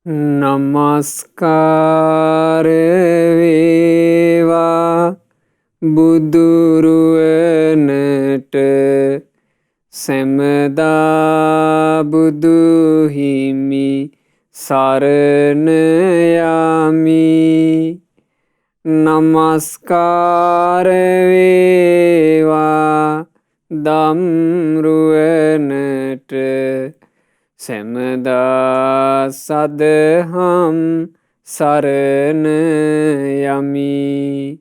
නමස්කාර වේවා බුදුරුවනට සැමදා බුදුහිමි සරණ යමි. නමස්කාර වේවා ධම්රුවනට සැමදා සදහම් සරණ යමි.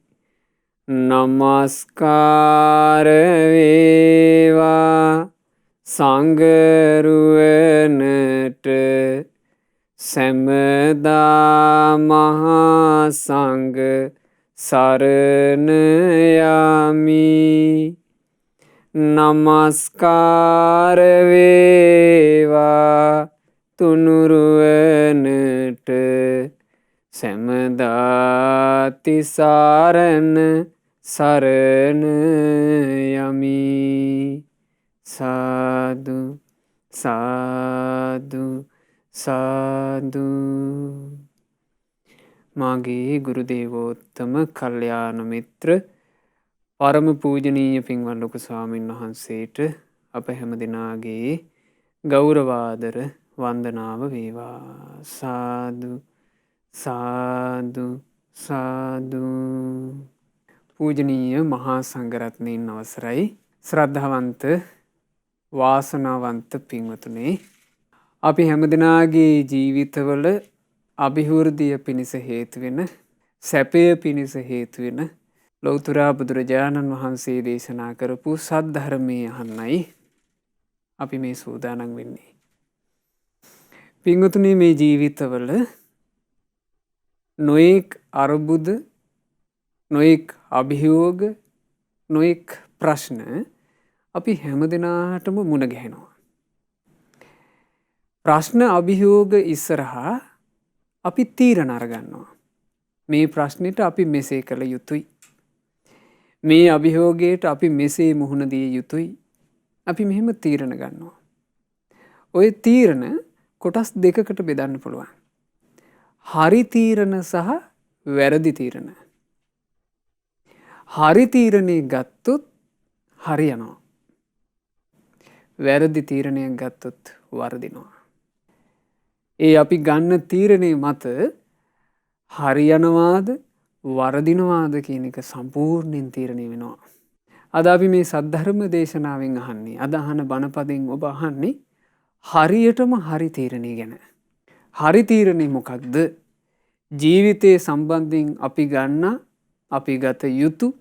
නමස්කාර වේවා සංඝරුවනට සැමදා මහා සංඝ සරණ යමි. නමස්කාර වේවා තුනුරුවනට සැමදා තිසරණ සරණ යමි. සාදු සාදු සාදු. මාගේ ගුරු දේවෝත්තම කල්යාණ මිත්‍ර පරම පූජනීය පින්වත් ලොකු ස්වාමීන් වහන්සේට අප හැම දෙනාගේ ගෞරවාදර වන්දනාව වේවා. සාදු සාදු සාදු. පූජනීය මහා සංඝරත්නයන් අවසරයි. ශ්‍රද්ධාවන්ත වාසනාවන්ත පින්වතුනේ, අපි හැම දෙනාගේ ජීවිතවල අභිවෘද්ධිය පිණිස හේතු වෙන, සැපය පිණිස හේතු වෙන ලෞතුරා බුදුරජාණන් වහන්සේ දේශනා කරපු සද්ධර්මය අහන්නයි අපි මේ සූදානම් වෙන්නේ. පින්වතුනි, මේ ජීවිතවල නොයෙක් අර්බුද, නොයෙක් අභියෝග, නොයෙක් ප්‍රශ්න අපි හැම දෙනාටම මුණ ගැහෙනවා. ප්‍රශ්න අභියෝග ඉස්සරහා අපි තීරණ අරගන්නවා. මේ ප්‍රශ්නෙට අපි මෙසේ කළ යුතුයි, මේ අභියෝගයට අපි මෙසේ මුහුණ දිය යුතුයි. අපි මෙහෙම තීරණ ගන්නවා. ඔය තීරණ කොටස් දෙකකට බෙදන්න පුළුවන්. හරි තීරණ සහ වැරදි තීරණ. හරි තීරණය ගත්තොත් හරියනවා. වැරදි තීරණයක් ගත්තොත් වර්දිනවා. ඒ අපි ගන්න තීරණය මත හරියනවාද වරදිනවාද කියන එක සම්පූර්ණයෙන් තීරණය වෙනවා. අද අපි මේ සද්ධර්ම දේශනාවෙන් අහන්නේ, අද අහන බණපදයෙන් ඔබ අහන්නේ හරියටම හරි තීරණය ගැන. හරි තීරණය මොකක්ද? ජීවිතයේ සම්බන්ධයෙන් අපි ගන්න, අපි ගත යුතු,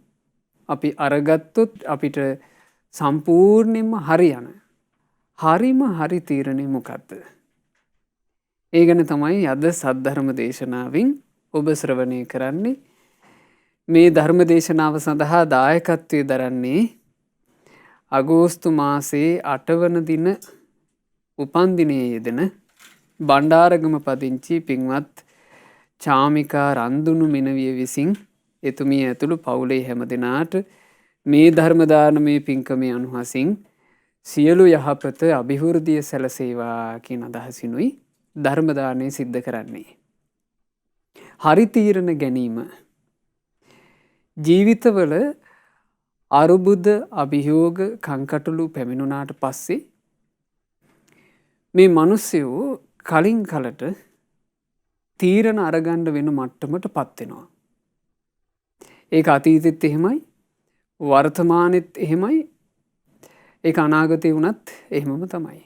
අපි අරගත්තොත් අපිට සම්පූර්ණයෙන්ම හරියන හරිම හරි තීරණය මොකක්ද? ඒ ගැන තමයි අද සද්ධර්ම දේශනාවෙන් ඔබ ශ්‍රවණය කරන්නේ. මේ ධර්ම දේශනාව සඳහා දායකත්වය දරන්නේ අගෝස්තු මාසයේ 8 වන දින උපන්දිනයේ යෙදෙන බණ්ඩාරගම පදිංචි පින්වත් චාමිකා රන්දුණු මෙනවිය විසින් එතුමිය ඇතුළු පවුලේ හැම දෙනාට මේ ධර්ම දානමය පින්කමේ අනුහසින් සියලු යහපත අභිවෘද්ධිය සැලසේවා කියන අදහසිනුයි ධර්ම දානය සිද්ධ කරන්නේ. හරි තීරණ ගැනීම ජීවිතවල අරුබුද, අභියෝග, කංකටොළු පැමිණුණාට පස්සේ මේ මිනිස්සුયો කලින් කලට තීරණ අරගන්න වෙන මට්ටමට පත් වෙනවා. ඒක අතීතෙත් එහෙමයි, වර්තමානෙත් එහෙමයි, ඒක අනාගතේ වුණත් එහෙමම තමයි.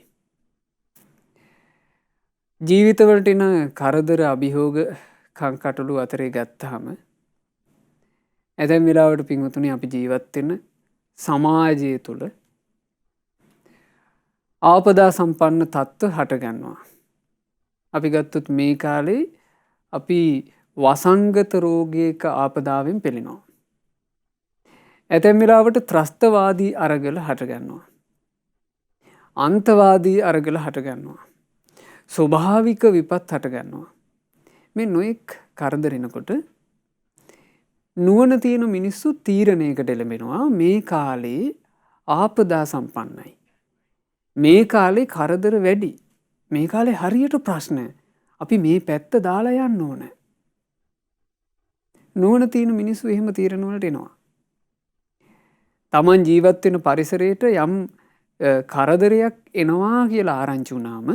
ජීවිතවලට එන කරදර, අභියෝග, කංකටොළු අතරේ ගත්තාම ඇතැම් වෙලාවට පින්වතුනි අපි ජීවත් වෙන සමාජය තුළ ආපදා සම්පන්න තත්ත්ව හට ගන්නවා. අපි ගත්තොත් මේ කාලේ අපි වසංගත රෝගයක ආපදාවෙන් පෙළෙනවා. ඇතැම් වෙලාවට ත්‍රස්තවාදී අරගල හට ගන්නවා. අන්තවාදී අරගල හට ගන්නවා. ස්වභාවික විපත් හට ගන්නවා. මේ නොයෙක් කරදරෙනකොට නුවණ තියෙන මිනිස්සු තීරණයකට එළඹෙනවා මේ කාලේ ආපදා සම්පන්නයි. මේ කාලේ කරදර වැඩි. මේ කාලේ හරියට ප්‍රශ්න අපි මේ පැත්ත දාලා යන්න ඕන. නුවණ තියෙන මිනිස්සු එහෙම තීරණ වලට එනවා. Taman ජීවත් වෙන පරිසරයට යම් කරදරයක් එනවා කියලා ආරංචි වුණාම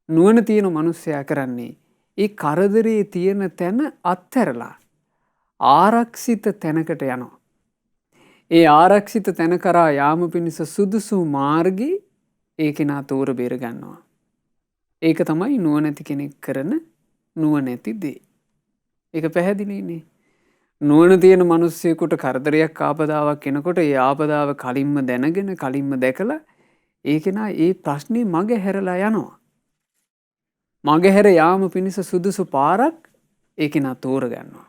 නුවණ තියෙන මිනිස්සයා කරන්නේ ඒ කරදරේ තියෙන තැන අත්හැරලා ආරක්ෂිත තැනකට යනවා. ඒ ආරක්ෂිත තැන කරා යාම පිණිස සුදුසු මාර්ගේ ඒ කෙනා තෝර බේර ගන්නවා. ඒක තමයි නුවණැති කෙනෙක් කරන නුවණැති දේ. ඒක පැහැදිලිනේ. නුවණ තියෙන මිනිස්සෙකුට කරදරයක් ආපදාවක් එනකොට ඒ ආපදාව කලින්ම දැනගෙන කලින්ම දැකලා ඒ කෙනා ඒ ප්‍රශ්නේ මග හැරලා යනවා. මග හැර යාම පිණිස සුදුසු පාරක් ඒ කෙනා තෝර ගන්නවා.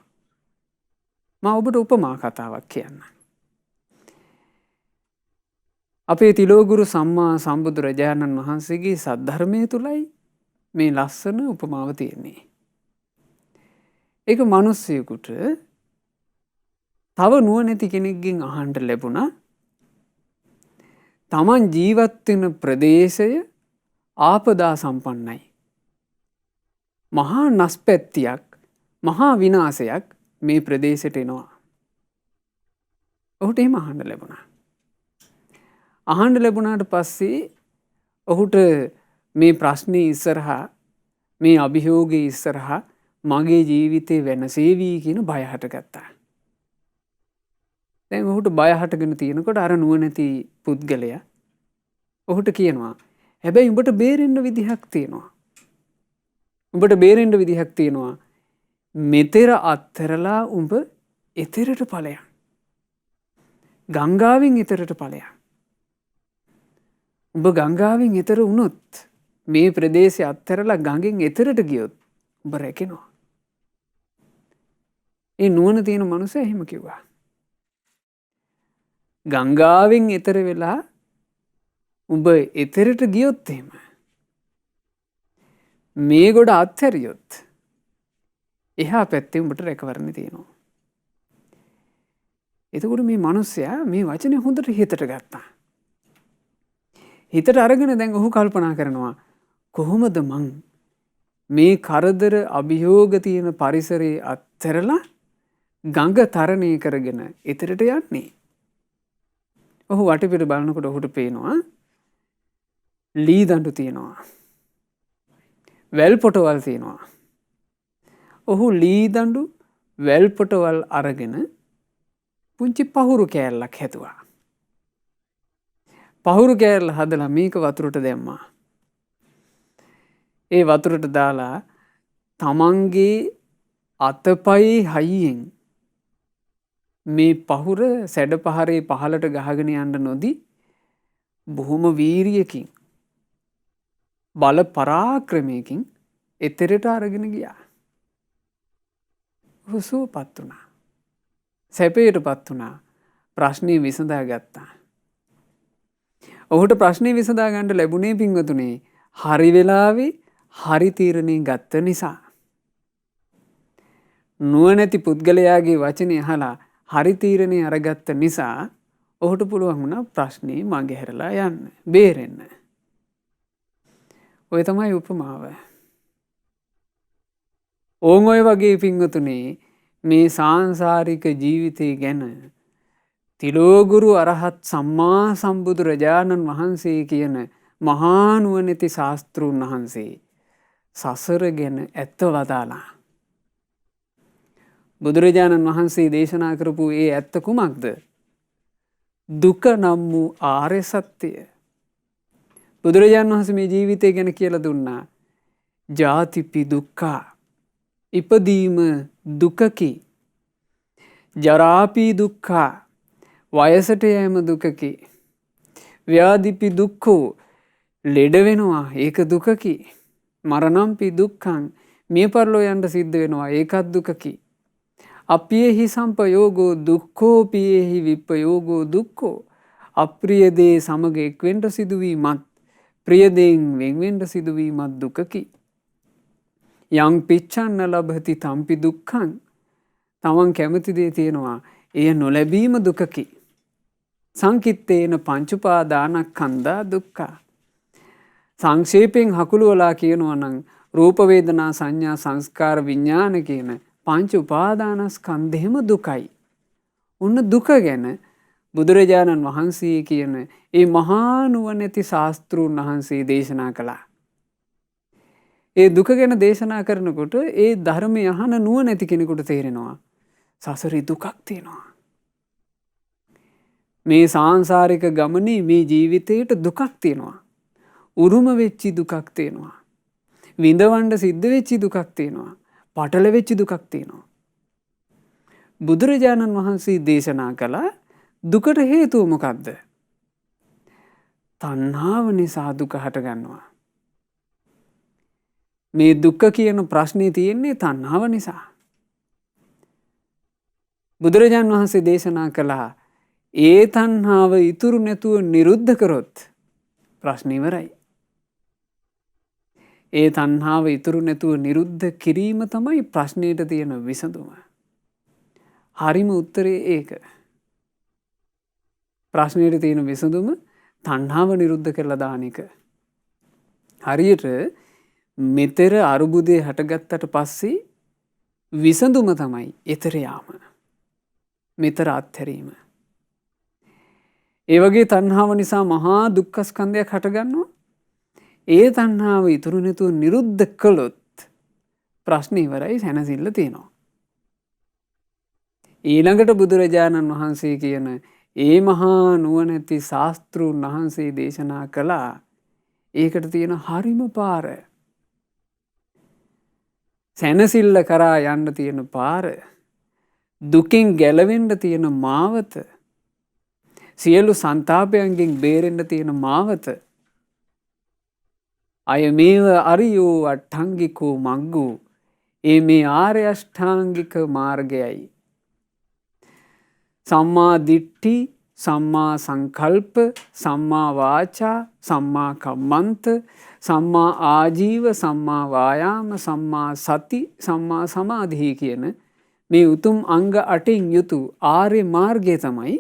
මම ඔබට උපමා කතාවක් කියන්නම්. අපේ තිලෝගුරු සම්මා සම්බුදුරජාණන් වහන්සේගේ සද්ධර්මයේ තුලයි මේ ලස්සන උපමාව තියෙන්නේ. ඒක මිනිස්සෙකුට තව නුවණැති කෙනෙක්ගෙන් අහන්න ලැබුණා Taman ජීවත් වෙන ප්‍රදේශය ආපදා සම්පන්නයි. මහා නස්පැත්තියක් මහා විනාශයක් මේ ප්‍රදේශයට එනවා. ඔහුට එහෙම අහන්න ලැබුණා. අහන්න ලැබුණාට පස්සේ ඔහුට මේ ප්‍රශ්නේ ඉස්සරහා මේ අභියෝගයේ ඉස්සරහා මගේ ජීවිතේ වෙනසේවි කියන බය හටගත්තා. දැන් ඔහුට බය හටගෙන තියෙනකොට අර නුවණැති පුද්ගලයා ඔහුට කියනවා හැබැයි උඹට බේරෙන්න විදිහක් තියෙනවා. උඹට බේරෙන්න විදිහක් තියෙනවා. මෙතෙර අත්තරලා උඹ එතරට ඵලයන්. ගංගාවෙන් එතරට ඵලයන්. උඹ ගංගාවෙන් එතර වුණොත් මේ ප්‍රදේශය අත්තරලා ගඟෙන් එතරට ගියොත් උඹ රැකෙනවා. ඒ නුවණ තියෙන මනුස්සයා එහෙම කිව්වා. ගංගාවෙන් එතර වෙලා උඹ එතරට ගියොත් එහෙම මේ ගොඩ අත්හැරියොත් එහා පැත්තේ උඹට රැකවරණ තියෙනවා. එතකොට මේ මිනිස්සයා මේ වචනේ හොඳට හිතට ගත්තා. හිතට අරගෙන දැන් ඔහු කල්පනා කරනවා කොහොමද මං මේ කරදර අභියෝග තියෙන පරිසරයේ අත්හැරලා ගඟ තරණය කරගෙන එතරට යන්නේ. ඔහු වටපිට බලනකොට ඔහුට පේනවා ලී දඬු තියෙනවා. වැල් පොටවල් තියෙනවා. ඔහු ලී දඬු වැල් පොටවල් අරගෙන පුංචි පහුරු කෑල්ලක් හැදුවා. පහුරු කෑල්ල හදලා මේක වතුරට දැම්මා. ඒ වතුරට දාලා තමන්ගේ අතපයි හයියෙන් මේ පහුර සැඩ පහරේ පහලට ගහගෙන යන්න නොදී බොහොම වීරියකින් බල පරාක්‍රමයකින් එතරට අරගෙන ගියා. ඔහු සුවපත් වුණා. සැපයටපත් වුණා. ප්‍රශ්නේ විසඳා ගත්තා. ඔහුට ප්‍රශ්නේ විසඳා ගන්න ලැබුණේ පින්වතුනි හරි වෙලාවේ හරි තීරණේ ගත්ත නිසා. නුවණැති පුද්ගලයාගේ වචනේ අහලා හරි තීරණේ අරගත්ත නිසා ඔහුට පුළුවන් වුණා ප්‍රශ්නේ මගහැරලා යන්න, බේරෙන්න. ඔය තමයි උපමාව. ඕන් ඔය වගේ පින්වතුනි මේ සාංශාරික ජීවිතය ගැන තිලෝගුරු අරහත් සම්මා සම්බුදුරජාණන් වහන්සේ කියන මහා නුවණැති ශාස්ත්‍රූන් වහන්සේ සසර ගැන ඇත්ත වදාලා. බුදුරජාණන් වහන්සේ දේශනා කරපු ඒ ඇත්ත කුමක්ද? දුක නම් වූ ආර්ය සත්‍යය. බුදුරජාණන් වහන්සේ මේ ජීවිතය ගැන කියලා දුන්නා. ජාතිපි දුක්ඛා. ඉපදීම දුකකි. ජරාපි දුක්ඛා. වයසට යෑම දුකකි. ව්‍යාධිපි දුක්ඛෝ. ලෙඩ වෙනවා ඒක දුකකි. මරණම්පි දුක්ඛං. මිය පරලෝ යන්න සිද්ධ වෙනවා ඒකත් දුකකි. අප්පියෙහි සම්පයෝගෝ දුක්ඛෝ පියෙහි විප්පයෝගෝ දුක්ඛෝ. අප්‍රිය දේ සමග එක්වෙන්න සිදුවීමත් ප්‍රිය දෙයින් වෙන්වෙන්න සිදුවීමත් දුකකි. යං පිච්ඡන්න ලබති තම්පි දුක්ඛං. තමන් කැමති දේ තියෙනවා එය නොලැබීම දුකකි. සංකිට්ඨේන පංච උපාදානස්කන්ධා දුක්ඛා. සංක්ෂේපයෙන් හකුළුවලා කියනවා නම් රූප වේදනා සංඥා සංස්කාර විඥාන කියන පංච උපාදානස්කන්ධෙම දුකයි. ඔන්න දුක ගැන බුදුරජාණන් වහන්සේ කියන ඒ මහා නුවණැති ශාස්ත්‍රූන් වහන්සේ දේශනා කළා. ඒ දුක ගැන දේශනා කරනකොට ඒ ධර්මය අහන නුවණැති කෙනෙකුට තේරෙනවා සසරේ දුකක් තියෙනවා. මේ සාංසාරික ගමනේ මේ ජීවිතේට දුකක් තියෙනවා. උරුම වෙච්චි දුකක් තියෙනවා. විඳවන්න සිද්ධ වෙච්චි දුකක් තියෙනවා. පටල වෙච්චි දුකක් තියෙනවා. බුදුරජාණන් වහන්සේ දේශනා කළා දුකට හේතුව මොකක්ද? තණ්හාව නිසා දුක හට ගන්නවා. මේ දුක්ඛ කියන ප්‍රශ්නේ තියෙන්නේ තණ්හාව නිසා. බුදුරජාණන් වහන්සේ දේශනා කළා ඒ තණ්හාව ඉතුරු නැතුව නිරුද්ධ කරොත් ප්‍රශ්න ඉවරයි. ඒ තණ්හාව ඉතුරු නැතුව නිරුද්ධ කිරීම තමයි ප්‍රශ්නෙට තියෙන විසඳුම. හරිම උත්තරේ ඒක. ප්‍රශ්නෙට තියෙන විසඳුම තණ්හාව නිරුද්ධ කරලා දාන එක. හරියට මෙතර අරුබුදේ හටගත්තට පස්සේ විසඳුම තමයි එතර යාම. මෙතර අත්හැරීම. ඒ වගේ තණ්හාව නිසා මහා දුක්ඛ ස්කන්ධයක් හටගන්නවා. ඒ තණ්හාව ඉතුරු නැතුව නිරුද්ධ කළොත් ප්‍රශ්න ඉවරයි, සැනසෙල්ල තියෙනවා. ඊළඟට බුදුරජාණන් වහන්සේ කියන ඒ මහා නුවණැති ශාස්ත්‍රූන් වහන්සේ දේශනා කළා ඒකට තියෙන හරිම පාර. සැනසෙල්ල කරා යන්න තියෙන පාර. දුකින් ගැලවෙන්න තියෙන මාවත. සියලු සංතාපයන්ගෙන් බේරෙන්න තියෙන මාවත. අය මේව අරියෝ අට්ඨංගිකෝ මග්ගෝ. ඒ මේ ආර්ය අෂ්ටාංගික මාර්ගයයි. සම්මා දිට්ඨි, සම්මා සංකල්ප, සම්මා වාචා, සම්මා කම්මන්ත, සම්මා ආජීව, සම්මා වායාම, සම්මා සති, සම්මා සමාධි කියන මේ උතුම් අංග 8න් යුතු ආර්ය මාර්ගය තමයි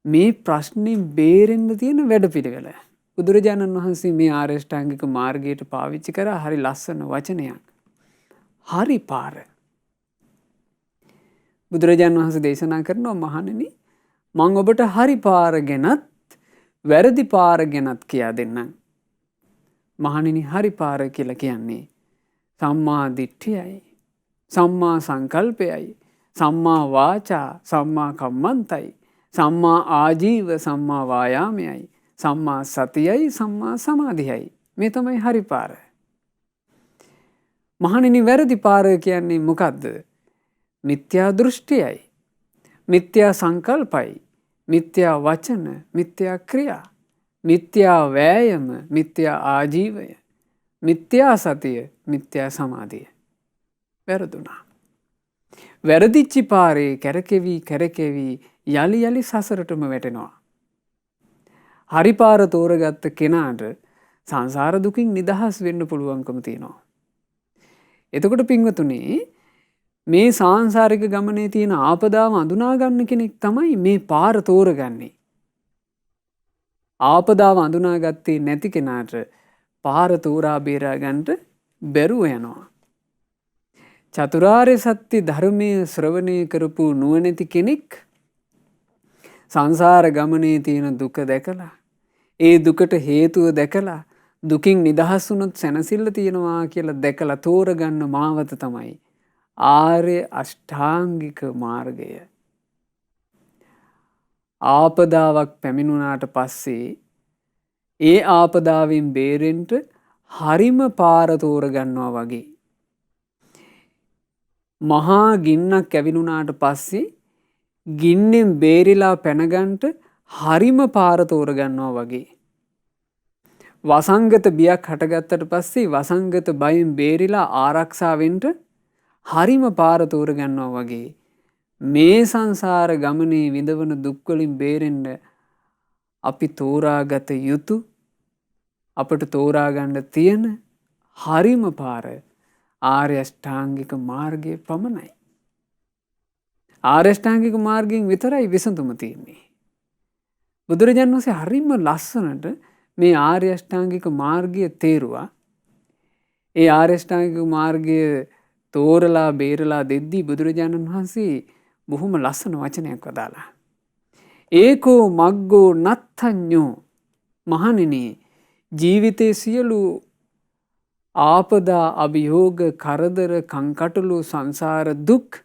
මේ ප්‍රශ්نين බේරෙන්න තියෙන වැඩපිළිවෙල. බුදුරජාණන් වහන්සේ මේ ආර්ය අෂ්ටාංගික මාර්ගයට පාවිච්චි කරා හරි ලස්සන වචනයක්. හරි පාර. බුදුරජාණන් වහන්සේ දේශනා කරනවා මහණෙනි මම ඔබට හරි පාර ගැනත් වැරදි පාර ගැනත් කියා දෙන්නම්. මහණෙනි හරි පාර කියලා කියන්නේ සම්මා දිට්ඨියයි, සම්මා සංකල්පයයි, සම්මා වාචා, සම්මා කම්මන්තයි, සම්මා ආජීව, සම්මා වායාමයයි, සම්මා සතියයි, සම්මා සමාධියයි. මේ තමයි හරි පාර. මහණෙනි වැරදි පාර කියන්නේ මොකද්ද? මිත්‍යා දෘෂ්ටියයි, මිත්‍යා සංකල්පයි, මිත්‍යා වචන, මිත්‍යා ක්‍රියා, මිත්‍යා වෑයම, මිත්‍යා ආජීවය, මිත්‍යා සතිය, මිත්‍යා සමාධිය. වැරදුනා. වැරදිච්චි පාරේ කැරකෙවි කැරකෙවි යලි යලි සසරටම වැටෙනවා. හරි පාර තෝරගත්ත කෙනාට සංසාර දුකින් නිදහස් වෙන්න පුළුවන්කම තියෙනවා. එතකොට පින්වතුනි මේ සාංසාරික ගමනේ තියෙන ආපදාව අඳුනා ගන්න කෙනෙක් තමයි මේ පාර තෝරගන්නේ. ආපදාව අඳුනාගත්තේ නැති කෙනාට පාර තෝරා බේරා ගන්නට බැරුව යනවා. චතුරාර්ය සත්‍ය ධර්මයේ ශ්‍රවණය කරපු නුවණැති කෙනෙක් සංසාර ගමනේ තියෙන දුක දැකලා, ඒ දුකට හේතුව දැකලා, දුකින් නිදහස් වුණොත් සැනසෙල්ල තියෙනවා කියලා දැකලා තෝරගන්න මාවත තමයි ආර්ය අෂ්ටාංගික මාර්ගය. ආපදාවක් පැමිණුණාට පස්සේ ඒ ආපදාවෙන් බේරෙන්න හරිම පාර තෝරගන්නවා වගේ. මහා ගින්නක් ඇවිලුණාට පස්සේ ගින්නෙන් බේරිලා පැනගන්ට හරිම පාර තෝරගන්නවා වගේ. වසංගත බියක් හටගත්තට පස්සේ වසංගත බයෙන් බේරිලා ආරක්ෂා වෙන්න හරිම පාර තෝරගන්නවා වගේ. මේ සංසාර ගමනේ විඳවන දුක් වලින් බේරෙන්න අපි තෝරාගත යුතු, අපට තෝරා ගන්න තියෙන හරිම පාර ආර්ය අෂ්ටාංගික මාර්ගය පමණයි. ආර්ය අෂ්ටාංගික මාර්ගයෙන් විතරයි විසඳුම තියෙන්නේ. බුදුරජාණන් වහන්සේ හරිම ලස්සනට මේ ආර්ය අෂ්ටාංගික මාර්ගය තේරුවා. ඒ ආර්යෂ්ඨාංගික මාර්ගය තෝරලා බේරලා දෙද්දී බුදුරජාණන් වහන්සේ බොහොම ලස්සන වචනයක් වදාලා. ඒකෝ මග්ගෝ නත්තඤ්ඤෝ මහණෙනි ජීවිතයේ සියලු ආපදා අභියෝග කරදර කංකටොළු සංසාර දුක්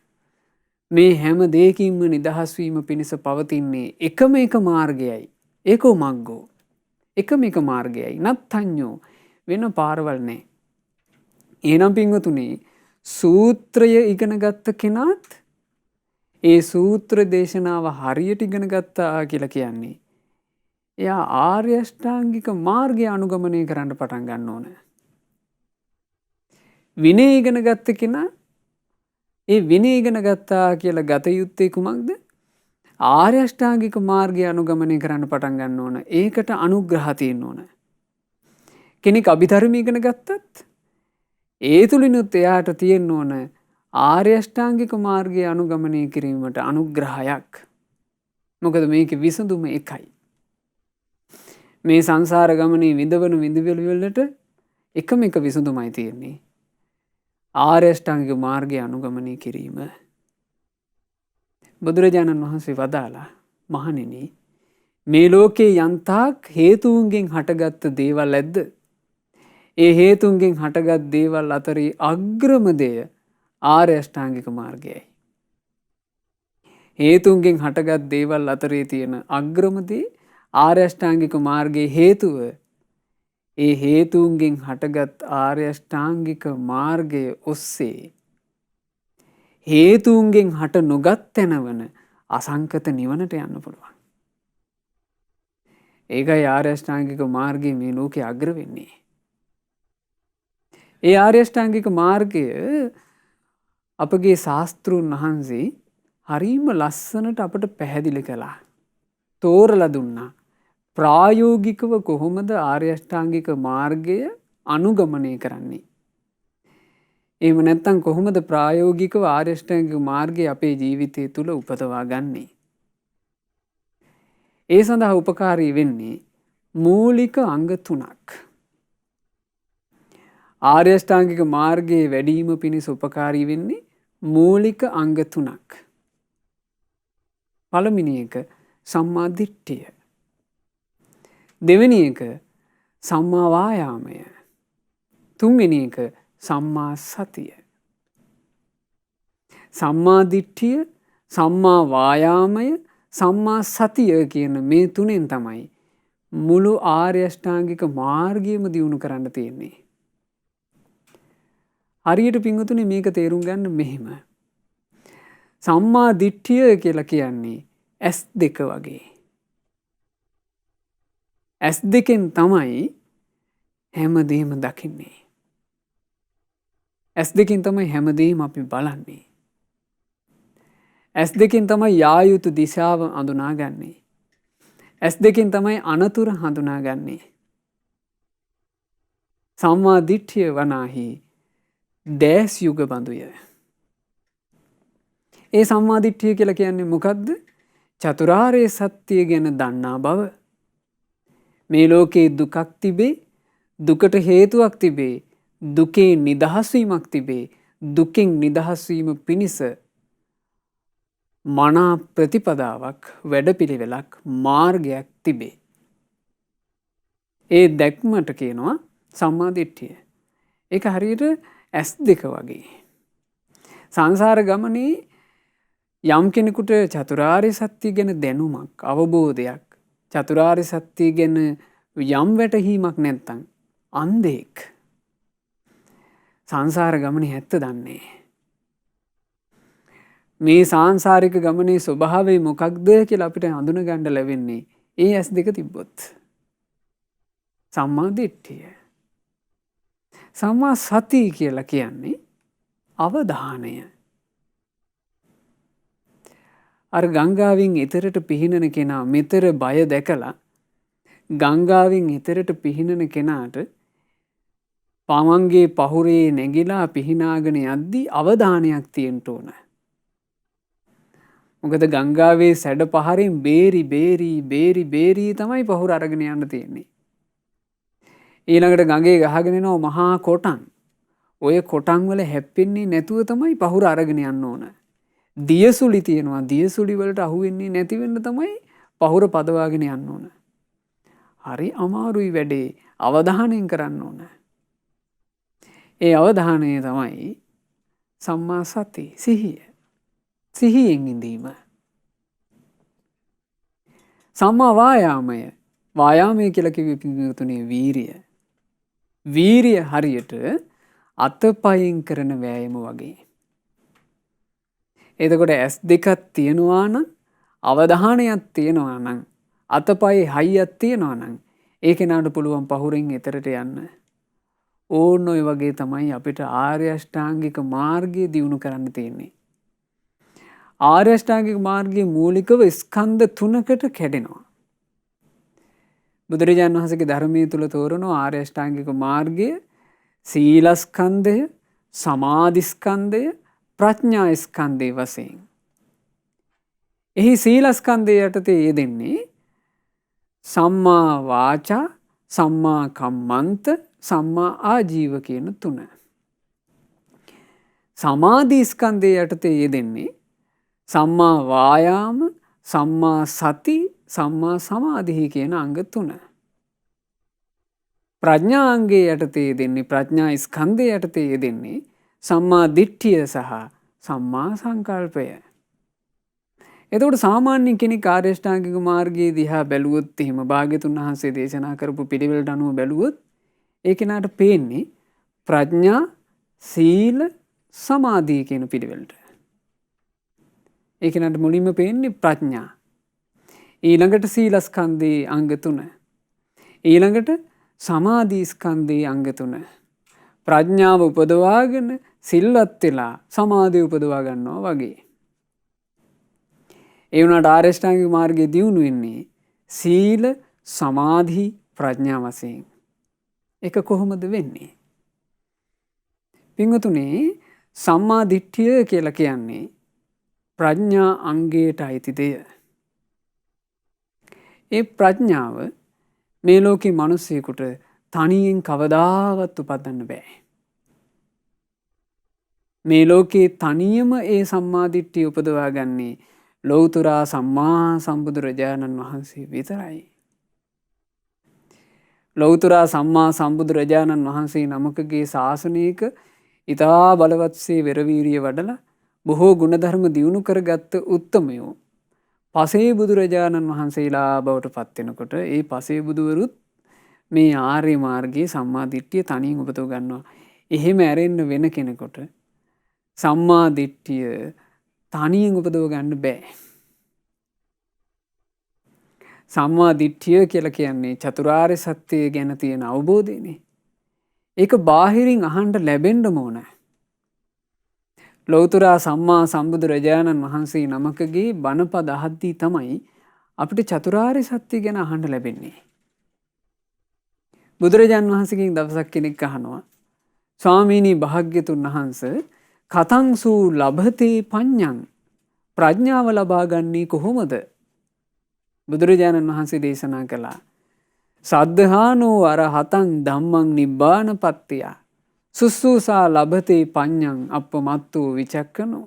මේ හැම දෙයකින්ම නිදහස් වීම පිණිස පවතින්නේ එකම එක මාර්ගයයි. ඒකෝ මග්ගෝ එකම එක මාර්ගයයි. නත්තඤ්ඤෝ වෙන පාරවල් නැහැ. එහෙනම් පින්වතුනි සූත්‍රය ඉගෙන ගත්ත කෙනාත් ඒ සූත්‍ර දේශනාව හරියට ඉගෙන ගත්තා කියලා කියන්නේ එයා ආර්ය අෂ්ටාංගික මාර්ගය අනුගමනය කරන්න පටන් ගන්න ඕන. විනය ඉගෙන ගත්ත කෙනා ඒ විනය ඉගෙන ගත්තා කියලා ගත යුත්තේ කුමක්ද? ආර්ය අෂ්ටාංගික මාර්ගය අනුගමනය කරන්න පටන් ගන්න ඕන. ඒකට අනුග්‍රහ තියෙන්න ඕන. කෙනෙක් අභිධර්ම ඉගෙන ගත්තත් ඒ තුලිනුත් එයාට තියෙන්න ඕන ආර්ය අෂ්ටාංගික මාර්ගය අනුගමනය කිරීමට අනුග්‍රහයක්. මොකද මේකේ විසඳුම එකයි. මේ සංසාර ගමනේ විඳවන විඳවිලි වලට එකම එක විසඳුමයි තියෙන්නේ. ආර්ය අෂ්ටාංගික මාර්ගය අනුගමනය කිරීම. බුදුරජාණන් වහන්සේ වදාලා මහණෙනි මේ ලෝකේ යන්තාක් හේතුන්ගෙන් හටගත්ත දේවල් ඇද්ද? ඒ හේතුන්ගෙන් හටගත් දේවල් අතරේ අග්‍රම දෙය ආර්ය අෂ්ටාංගික මාර්ගයයි. හේතුන්ගෙන් හටගත් දේවල් අතරේ තියෙන අග්‍රම දේ ආර්ය අෂ්ටාංගික මාර්ගයේ හේතුව ඒ හේතුන්ගෙන් හටගත් ආර්ය අෂ්ටාංගික මාර්ගය ඔස්සේ හේතුන්ගෙන් හට නොගත් තැනවන අසංකත නිවනට යන්න පුළුවන්. ඒකයි ආර්ය අෂ්ටාංගික මාර්ගයේ මේ ලෝකේ අග්‍ර වෙන්නේ. ඒ ආර්ය අෂ්ටාංගික මාර්ගය අපගේ ශාස්ත්‍රූන් වහන්සේ හරිම ලස්සනට අපට පැහැදිලි කළා. තෝරලා දුන්නා. ප්‍රායෝගිකව කොහොමද ආර්ය අෂ්ටාංගික මාර්ගය අනුගමනය කරන්නේ? එහෙම නැත්නම් කොහොමද ප්‍රායෝගිකව ආර්ය අෂ්ටාංගික මාර්ගය අපේ ජීවිතය තුළ උපදවා ගන්නේ? ඒ සඳහා උපකාරී වෙන්නේ මූලික අංග 3ක්. ආර්ය අෂ්ටාංගික මාර්ගයේ වැඩිම පිණිස උපකාරී වෙන්නේ මූලික අංග 3ක්. පළවෙනි එක සම්මා දිට්ඨිය. දෙවෙනි එක සම්මා වායාමය. තුන්වෙනි එක සම්මා සතිය. සම්මා දිට්ඨිය, සම්මා වායාමය, සම්මා සතිය කියන මේ තුනෙන් තමයි මුළු ආර්ය අෂ්ටාංගික මාර්ගයම දියුණු කරන්න තියෙන්නේ. හරියට පින්වතුනි මේක තේරුම් ගන්න මෙහෙම. සම්මා දිට්ඨිය කියලා කියන්නේ S2 වගේ. S2 තමයි හැමදේම දකින්නේ. S2 තමයි හැමදේම අපි බලන්නේ. S2 තමයි යා යුතු දිශාව අඳුනාගන්නේ. S2 තමයි අනතුරු හඳුනාගන්නේ. සම්මා දිට්ඨිය වනාහි දැස් යුග බඳුය. ඒ සම්මා දිට්ඨිය කියලා කියන්නේ මොකද්ද? චතුරාර්ය සත්‍ය ගැන දන්නා බව. මේ ලෝකේ දුකක් තිබේ, දුකට හේතුවක් තිබේ, දුකේ නිදහස් වීමක් තිබේ, දුකෙන් නිදහස් වීම පිණිස මනා ප්‍රතිපදාවක්, වැඩපිළිවෙලක්, මාර්ගයක් තිබේ. ඒ දැක්මට කියනවා සම්මා දිට්ඨිය. ඒක හරියට S2 වගේ. සංසාර ගමනේ යම් කෙනෙකුට චතුරාර්ය සත්‍ය ගැන දැනුමක්, අවබෝධයක්, චතුරාර්ය සත්‍ය ගැන යම් වැටහීමක් නැත්නම් අන්ධෙක්. සංසාර ගමනේ ඇත්ත දන්නේ. මේ සාංශාරික ගමනේ ස්වභාවය මොකක්ද කියලා අපිට හඳුන ගන්න ලැබෙන්නේ ඒ S2 තිබ්බොත්. සම්මා දිට්ඨිය. සම්මා සති කියලා කියන්නේ අවධානය. අර ගංගාවෙන් එතරට පිහිනන කෙනා මෙතර බය දැකලා ගංගාවෙන් එතරට පිහිනන කෙනාට පමන්ගේ පහුරේ නැගිලා පිහිනාගෙන යද්දී අවධානයක් තියෙන්න ඕන. මොකද ගංගාවේ සැඩ පහරෙන් බේරි තමයි පහුර අරගෙන යන්න තියෙන්නේ. ඊළඟට ගඟේ ගහගෙන එනවා මහා කොටන්. ඔය කොටන් වල හැප්පෙන්නේ නැතුව තමයි පහුර අරගෙන යන්න ඕන. දියසුලි තියෙනවා. දියසුලි වලට අහු වෙන්නේ නැති වෙන්න තමයි පහුර පදවාගෙන යන්න ඕන. හරි අමාරුයි වැඩේ. අවධානයෙන් කරන්න ඕන. ඒ අවධානය තමයි සම්මා සති සිහිය. සිහියෙන් ඉඳීම. සම්මා වායාමය. වායාමය කියලා කිව්වේ පින්වතුනි වීරිය. වීරිය හරියට අතපයින් කරන වෑයම වගේ. එතකොට ඇස් දෙකක් තියෙනවා නම් අවධානයක් තියෙනවා නම් අතපයේ හයියක් තියෙනවා නම් ඒ කෙනාට පුළුවන් පහුරෙන් එතරට යන්න. ඕන්න ඔය වගේ තමයි අපිට ආර්ය අෂ්ටාංගික මාර්ගය දියුණු කරන්න තියෙන්නේ. ආර්ය අෂ්ටාංගික මාර්ගයේ මූලිකව ස්කන්ධ තුනකට කැඩෙනවා. බුදුරජාණන් වහන්සේගේ ධර්මයේ තුල තෝරනවා ආර්ය අෂ්ටාංගික මාර්ගය සීලස්කන්ධය, සමාධිස්කන්ධය, ප්‍රඥා ස්කන්ධය වශයෙන්. එහි සීලස්කන්ධය යටතේ යෙදෙන්නේ සම්මා වාචා, සම්මා කම්මන්ත, සම්මා ආජීව කියන තුන. සමාධි ස්කන්ධය යටතේ යෙදෙන්නේ සම්මා වායාම, සම්මා සති, සම්මා සමාධි කියන අංග තුන. ප්‍රඥා අංගයේ යටතේ යෙදෙන්නේ ප්‍රඥා ස්කන්ධය යටතේ යෙදෙන්නේ සම්මා දිට්ඨිය සහ සම්මා සංකල්පය. එතකොට සාමාන්‍ය කෙනෙක් ආර්ය අෂ්ටාංගික මාර්ගයේ දිහා බැලුවොත් එහෙම භාග්‍යතුන් වහන්සේ දේශනා කරපු පිළිවෙලට අනුව බැලුවොත් ඒ කෙනාට පේන්නේ ප්‍රඥා, සීල, සමාධි කියන පිළිවෙලට. ඒ කෙනාට මුලින්ම පේන්නේ ප්‍රඥා. ඊළඟට සීලස්කන්ධයේ අංග 3. ඊළඟට සමාධි ස්කන්ධයේ අංග 3. ප්‍රඥාව උපදවාගෙන සිල්වත් වෙලා සමාධිය උපදවා ගන්නවා වගේ. ඒ වුණාට ආර්ය අෂ්ටාංගික මාර්ගයේ දියුණු වෙන්නේ සීල, සමාධි, ප්‍රඥා වශයෙන්. ඒක කොහොමද වෙන්නේ? පින්වතුනි, සම්මා දිට්ඨිය කියලා කියන්නේ ප්‍රඥා අංගයට අයිති දෙය. ඒ ප්‍රඥාව මේ ලෝකේ මිනිස්සෙකුට තනියෙන් කවදාවත් උපදින්න බෑ. මේ ලෝකේ තනියම ඒ සම්මා දිට්ඨිය උපදවා ගන්නේ ලෞතර සම්මා සම්බුදුරජාණන් වහන්සේ විතරයි. ලෞතර සම්මා සම්බුදුරජාණන් වහන්සේ නමකගේ ශාසනයක ඊටා බලවත්සේ වෙරවීරිය වඩලා බොහෝ ගුණධර්ම දියුණු කරගත්ත උත්තමයෝ පසේ බුදුරජාණන් වහන්සේලා බවට පත් වෙනකොට ඒ පසේ බුදුවරුත් මේ ආර්ය මාර්ගයේ සම්මා දිට්ඨිය තනියෙන් උපදව ගන්නවා. එහෙම ඇරෙන්න වෙන කෙනෙකුට සම්මා දිට්ඨිය තනියෙන් උපදව ගන්න බෑ. සම්මා දිට්ඨිය කියලා කියන්නේ චතුරාර්ය සත්‍යය ගැන තියෙන අවබෝධයනේ. ඒක බාහිරින් අහන්න ලැබෙන්න ඕන. ලෞතර සම්මා සම්බුදුරජාණන් වහන්සේ නමකගේ බණපද අහද්දී තමයි අපිට චතුරාර්ය සත්‍ය ගැන අහන්න ලැබෙන්නේ. බුදුරජාණන් වහන්සේගෙන් දවසක් කෙනෙක් අහනවා, ස්වාමීනි භාග්‍යතුන් වහන්සේ කතංසු ලබතේ පඤ්ඤං, ප්‍රඥාව ලබා ගන්නේ කොහොමද? බුදුරජාණන් වහන්සේ දේශනා කළා, සද්ධානෝ අරහතං ධම්මං නිබ්බානපත්තිය සුස්සුසා ලබතේ පඤ්ඤං අප්පමත්තෝ විචක්කනෝ.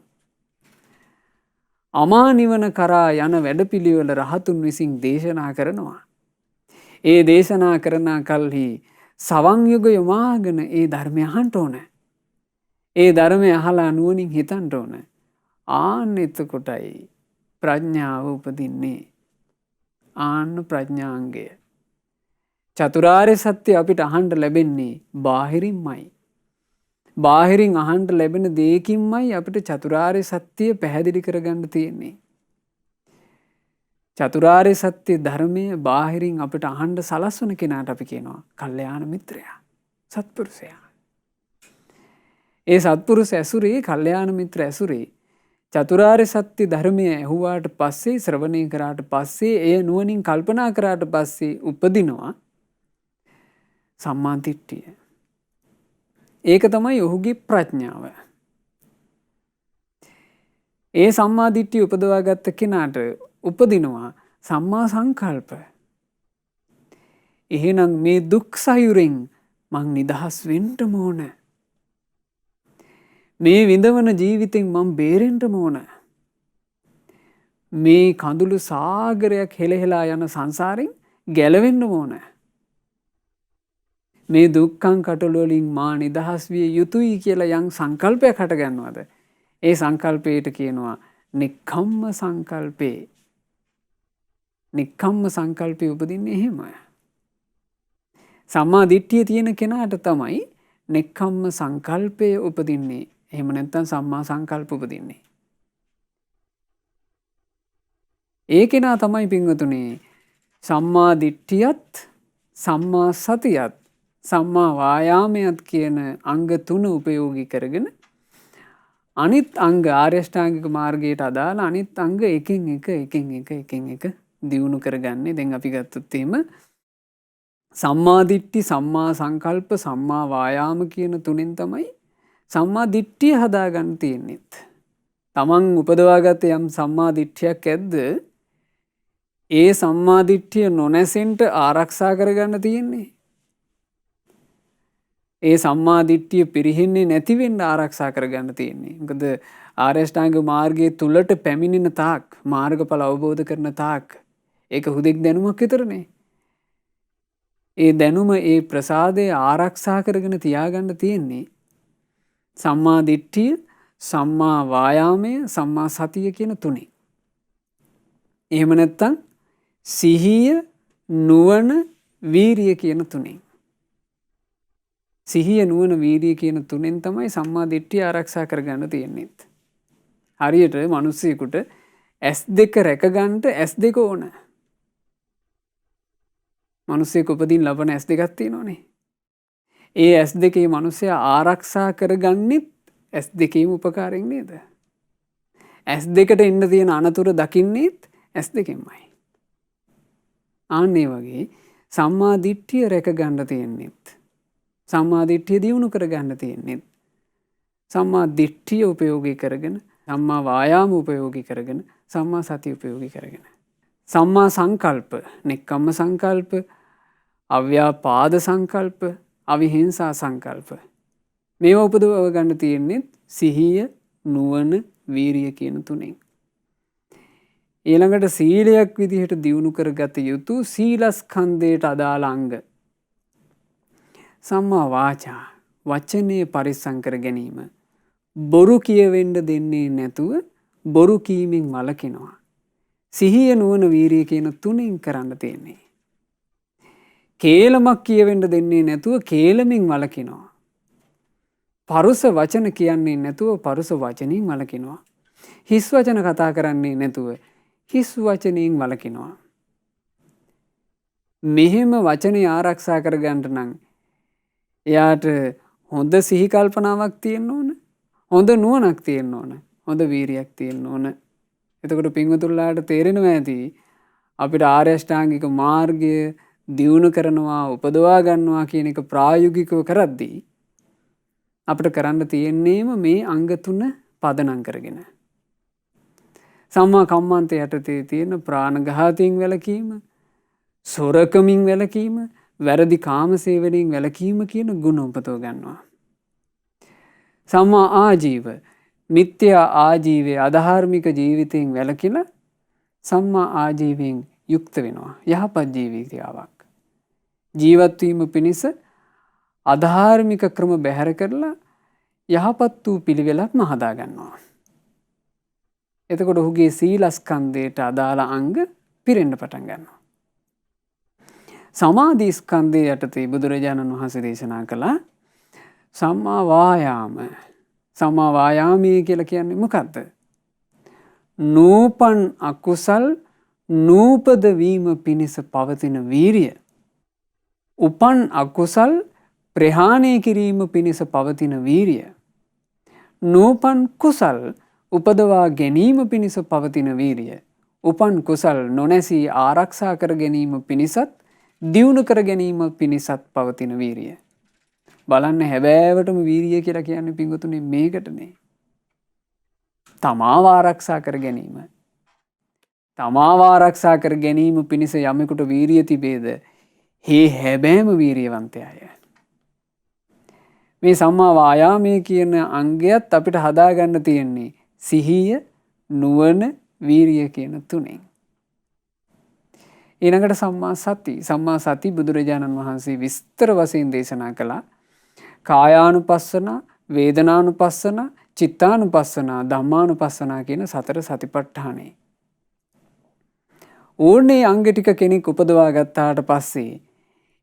අමා නිවන කරා යන වැඩපිළිවෙල රහතුන් විසින් දේශනා කරනවා. ඒ දේශනා කරන කල්හි සවන් යුග යොමාගෙන ඒ ධර්මය අහන්න ඕන. ඒ ධර්මය අහලා නුවණින් හිතන්න ඕන. ආන්න එතකොටයි ප්‍රඥාව උපදින්නේ. ආන්න ප්‍රඥාංගය. චතුරාර්ය සත්‍ය අපිට අහන්න ලැබෙන්නේ බාහිරින්මයි. බාහිරින් අහන්න ලැබෙන දෙයකින්මයි අපිට චතුරාර්ය සත්‍ය පැහැදිලි කරගන්න තියෙන්නේ. චතුරාර්ය සත්‍ය ධර්මය බාහිරින් අපිට අහන්න සලස්වන කෙනාට අපි කියනවා කල්යාණ මිත්‍රයා, සත්පුරුෂයා. ඒ සත්පුරුෂ ඇසුරේ, කල්යාණ මිත්‍ර ඇසුරේ චතුරාර්ය සත්‍ය ධර්මය ඇහුවාට පස්සේ, ශ්‍රවණය කරාට පස්සේ, එය නුවණින් කල්පනා කරාට පස්සේ උපදිනවා සම්මා දිට්ඨිය. ඒක තමයි ඔහුගේ ප්‍රඥාව. ඒ සම්මා දිට්ඨිය උපදවාගත්ත කෙනාට උපදිනවා සම්මා සංකල්ප. එහෙනම් මේ දුක් සයුරෙන් මං නිදහස් වෙන්න ඕන. මේ විඳවන ජීවිතෙන් මම බේරෙන්න ඕන. මේ කඳුළු සාගරයක් හෙලහෙලා යන සංසාරෙන් ගැලවෙන්න ඕන. මේ දුක්ඛං කටළු වලින් මා නිදහස් විය යුතුයි කියලා යම් සංකල්පයක් හටගන්නවද? ඒ සංකල්පයට කියනවා නික්කම්ම සංකල්පේ. නික්කම්ම සංකල්පය උපදින්නේ එහෙමයි. සම්මා දිට්ඨිය තියෙන කෙනාට තමයි නික්කම්ම සංකල්පය උපදින්නේ. එහෙම නැත්නම් සම්මා සංකල්ප උපදින්නේ. ඒ කෙනා තමයි පින්වතුනි සම්මා දිට්ඨියත් සම්මා සතියත් සම්මා වායාමයත් කියන අංග තුන උපයෝගී කරගෙන අනිත් අංග ආර්ය අෂ්ටාංගික මාර්ගයට අදාළ අනිත් අංග එකින් එක දියුණු කරගන්නේ. දැන් අපි ගත්තොත් එහෙම සම්මා දිට්ඨි සම්මා සංකල්ප සම්මා වායාම කියන තුනෙන් තමයි සම්මා දිට්ඨිය හදාගන්න තියෙන්නේ. තමන් උපදවාගත්ත යම් සම්මා දිට්ඨියක් ඇද්ද ඒ සම්මා දිට්ඨිය නොනැසෙන්න ආරක්ෂා කරගන්න තියෙන්නේ. ඒ සම්මා දිට්ඨිය පිරිහෙන්නේ නැති වෙන්න ආරක්ෂා කරගන්න තියෙන්නේ. මොකද ආර්ය අෂ්ටාංග මාර්ගයේ තුලට පැමිණෙන තාක් මාර්ගඵල අවබෝධ කරන තාක් ඒක හුදෙක් දැනුමක් විතරනේ. ඒ දැනුම ඒ ප්‍රසාදය ආරක්ෂා කරගෙන තියාගන්න තියෙන්නේ සම්මා දිට්ඨිය සම්මා වායාමය සම්මා සතිය කියන තුනේ. එහෙම නැත්නම් සිහිය නුවණ වීරිය කියන තුනේ. සිහිය නුවණ වීරිය කියන තුනෙන් තමයි සම්මා දිට්ඨිය ආරක්ෂා කරගන්න තියෙන්නේ. හරියට මිනිස්සෙකුට S2 රැකගන්න S2 ඕන. මිනිස්සෙක් උපදින් ලබන S2ක් තියෙනවනේ. ඒ S2 මිනිස්සයා ආරක්ෂා කරගන්නෙත් S2 උපකාරයෙන් නේද? S2ට එන්න තියෙන අනතුරු දකින්නෙත් S2මයි. ආන්නේ වගේ සම්මා දිට්ඨිය රැකගන්න තියෙන්නෙත් සම්මා දිට්ඨිය දියුණු කරගන්න තියෙන්නෙත් සම්මා දිට්ඨිය උපයෝගී කරගෙන සම්මා වායාම උපයෝගී කරගෙන සම්මා සතිය උපයෝගී කරගෙන සම්මා සංකල්ප නික්කම්ම සංකල්ප අව්‍යාපාද සංකල්ප අවිහිංසා සංකල්ප මේවා උපදව ගන්න තියෙන්නේ සිහිය නුවණ වීරිය කියන තුනෙන්. ඊළඟට සීලයක් විදිහට දියුණු කරගත යුතු සීලස්කන්ධයට අදාළ අංග සම්මා වාචා වචනේ පරිස්සම් කර ගැනීම. බොරු කියවෙන්න දෙන්නේ නැතුව බොරු කීමෙන් වළකිනවා. සිහිය නුවණ වීරිය කියන තුනෙන් කරන්න තියෙන්නේ. කේලමක් කියවෙන්න දෙන්නේ නැතුව කේලමින් වළකිනවා. පරුස වචන කියන්නේ නැතුව පරුස වචනින් වළකිනවා. හිස් වචන කතා කරන්නේ නැතුව හිස් වචනින් වළකිනවා. මෙහෙම වචනේ ආරක්ෂා කරගන්න නම් එයාට හොඳ සිහි කල්පනාවක් තියෙන්න ඕන. හොඳ නුවණක් තියෙන්න ඕන. හොඳ වීරියක් තියෙන්න ඕන. එතකොට පින්වතුන්ලාට තේරෙනවා ඇති අපිට ආර්ය අෂ්ටාංගික මාර්ගය දියුණු කරනවා උපදවා ගන්නවා කියන එක ප්‍රායෝගිකව කරද්දී අපිට කරන්න තියෙන්නේම මේ අංග තුන පදනම් කරගෙන. සම්මා කම්මන්ත යටතේ තියෙන ප්‍රාණඝාතයෙන් වැළකීම, සොරකමින් වැළකීම, වැරදි කාමසේවනයෙන් වැළකීම කියන ගුණ උපදව ගන්නවා. සම්මා ආජීව මිත්‍යා ආජීවයේ අධාර්මික ජීවිතයෙන් වැළකීලා සම්මා ආජීවයෙන් යුක්ත වෙනවා. යහපත් ජීවිතයක් ජීවත් වීම පිණිස අධාර්මික ක්‍රම බැහැර කරලා යහපත් වූ පිළිවෙලක් හදා ගන්නවා. එතකොට ඔහුගේ සීලස්කන්ධයට අදාළ අංග පිරෙන්න පටන් ගන්නවා. සමාධි ස්කන්ධය යටතේ බුදුරජාණන් වහන්සේ දේශනා කළා සම්මා වායාම. සම්මා වායාමයේ කියලා කියන්නේ මොකද්ද? නූපන් අකුසල් නූපද වීම පිණිස පවතින වීරිය. උපන් අකුසල් ප්‍රහාණය කිරීම පිණිස පවතින වීරිය. නූපන් කුසල් උපදවා ගැනීම පිණිස පවතින වීරිය. උපන් කුසල් නොනැසී ආරක්ෂා කර ගැනීම පිණිසත් දියුණු කර ගැනීම පිණිසත් පවතින වීරිය. බලන්න හැබෑවටම වීරිය කියලා කියන්නේ පින්වතුනි මේකටනේ. තමාව ආරක්ෂා කර ගැනීම. තමාව ආරක්ෂා කර ගැනීම පිණිස යමෙකුට වීරිය තිබේද? හේ හැබෑම වීරියවන්තයය. මේ සම්මා වායාමයේ කියන අංගයත් අපිට හදාගන්න තියෙන්නේ සිහිය, නුවණ, වීරිය කියන තුනෙන්. ඊළඟට සම්මා සති. සම්මා සති බුදුරජාණන් වහන්සේ විස්තර වශයෙන් දේශනා කළා. කායානුපස්සන, වේදනානුපස්සන, චිත්තානුපස්සන, ධම්මානුපස්සන කියන සතර සතිපට්ඨානෙ. ඕනේ අංග ටික කෙනෙක් උපදවා ගත්තාට පස්සේ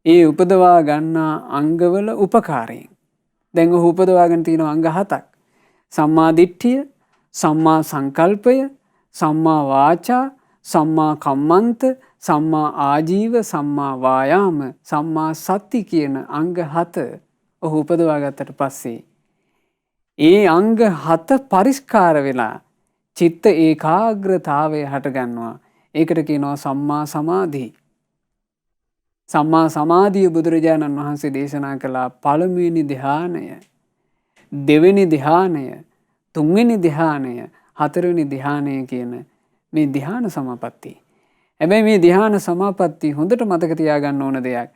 ඒ උපදවා ගන්නා අංගවල උපකාරයෙන් දැන් ඔහු උපදවාගෙන තියෙන අංග 7ක්. සම්මා දිට්ඨිය, සම්මා සංකල්පය, සම්මා වාචා, සම්මා කම්මන්ත, සම්මා ආජීව, සම්මා වායාම, සම්මා සති කියන අංග 7 ඔහු උපදවා ගත්තට පස්සේ ඒ අංග 7 පරිස්කාර වෙලා චිත්ත ඒකාග්‍රතාවය හට ගන්නවා. ඒකට කියනවා සම්මා සමාධි. සම්මා සමාධිය බුදුරජාණන් වහන්සේ දේශනා කළා පළමුවෙනි ධ්‍යානය, දෙවෙනි ධ්‍යානය, තුන්වෙනි ධ්‍යානය, හතරවෙනි ධ්‍යානය කියන මේ ධ්‍යාන සමාපatti. හැබැයි මේ ධ්‍යාන සමාපatti හොඳට මතක තියාගන්න ඕන දෙයක්.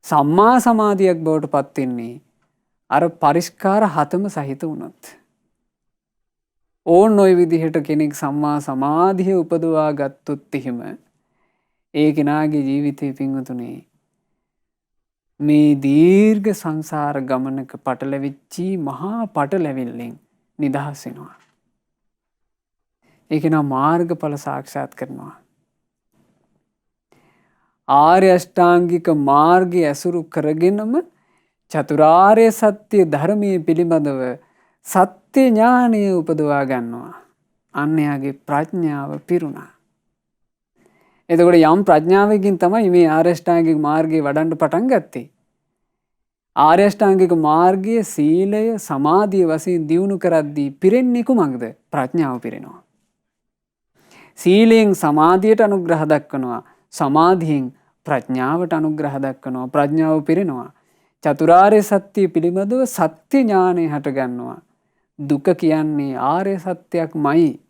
සම්මා සමාධියක් බවට පත් වෙන්නේ අර පරිස්කාර 7ම සහිත වුණොත්. ඕන් ඔය විදිහට කෙනෙක් සම්මා සමාධිය උපදවා ගත්තොත් එහෙම ඒ කෙනාගේ ජීවිතේ පින්වතුනේ මේ දීර්ඝ සංසාර ගමනක පටලැවිච්චි මහා පටලැවිල්ලෙන් නිදහස් වෙනවා. ඒ කෙනා මාර්ගඵල සාක්ෂාත් කරනවා. ආර්ය අෂ්ටාංගික මාර්ගය ඇසුරු කරගෙනම චතුරාර්ය සත්‍ය ධර්මයේ පිළිබඳව සත්‍ය ඥානය උපදවා ගන්නවා. අන්‍යයාගේ ප්‍රඥාව පිරුණා. එතකොට යම් ප්‍රඥාවකින් තමයි මේ ආර්ය අෂ්ටාංගික මාර්ගය වඩන්න පටන් ගත්තේ. ආර්ය අෂ්ටාංගික මාර්ගයේ සීලය, සමාධිය වශයෙන් දියුණු කරද්දී පිරෙන්නේ කුමක්ද? ප්‍රඥාව පිරෙනවා. සීලයෙන් සමාධියට අනුග්‍රහ දක්වනවා. සමාධියෙන් ප්‍රඥාවට අනුග්‍රහ දක්වනවා. ප්‍රඥාව පිරෙනවා. චතුරාර්ය සත්‍ය පිළිබඳව සත්‍ය ඥානය හට ගන්නවා. දුක කියන්නේ ආර්ය සත්‍යයක්මයි.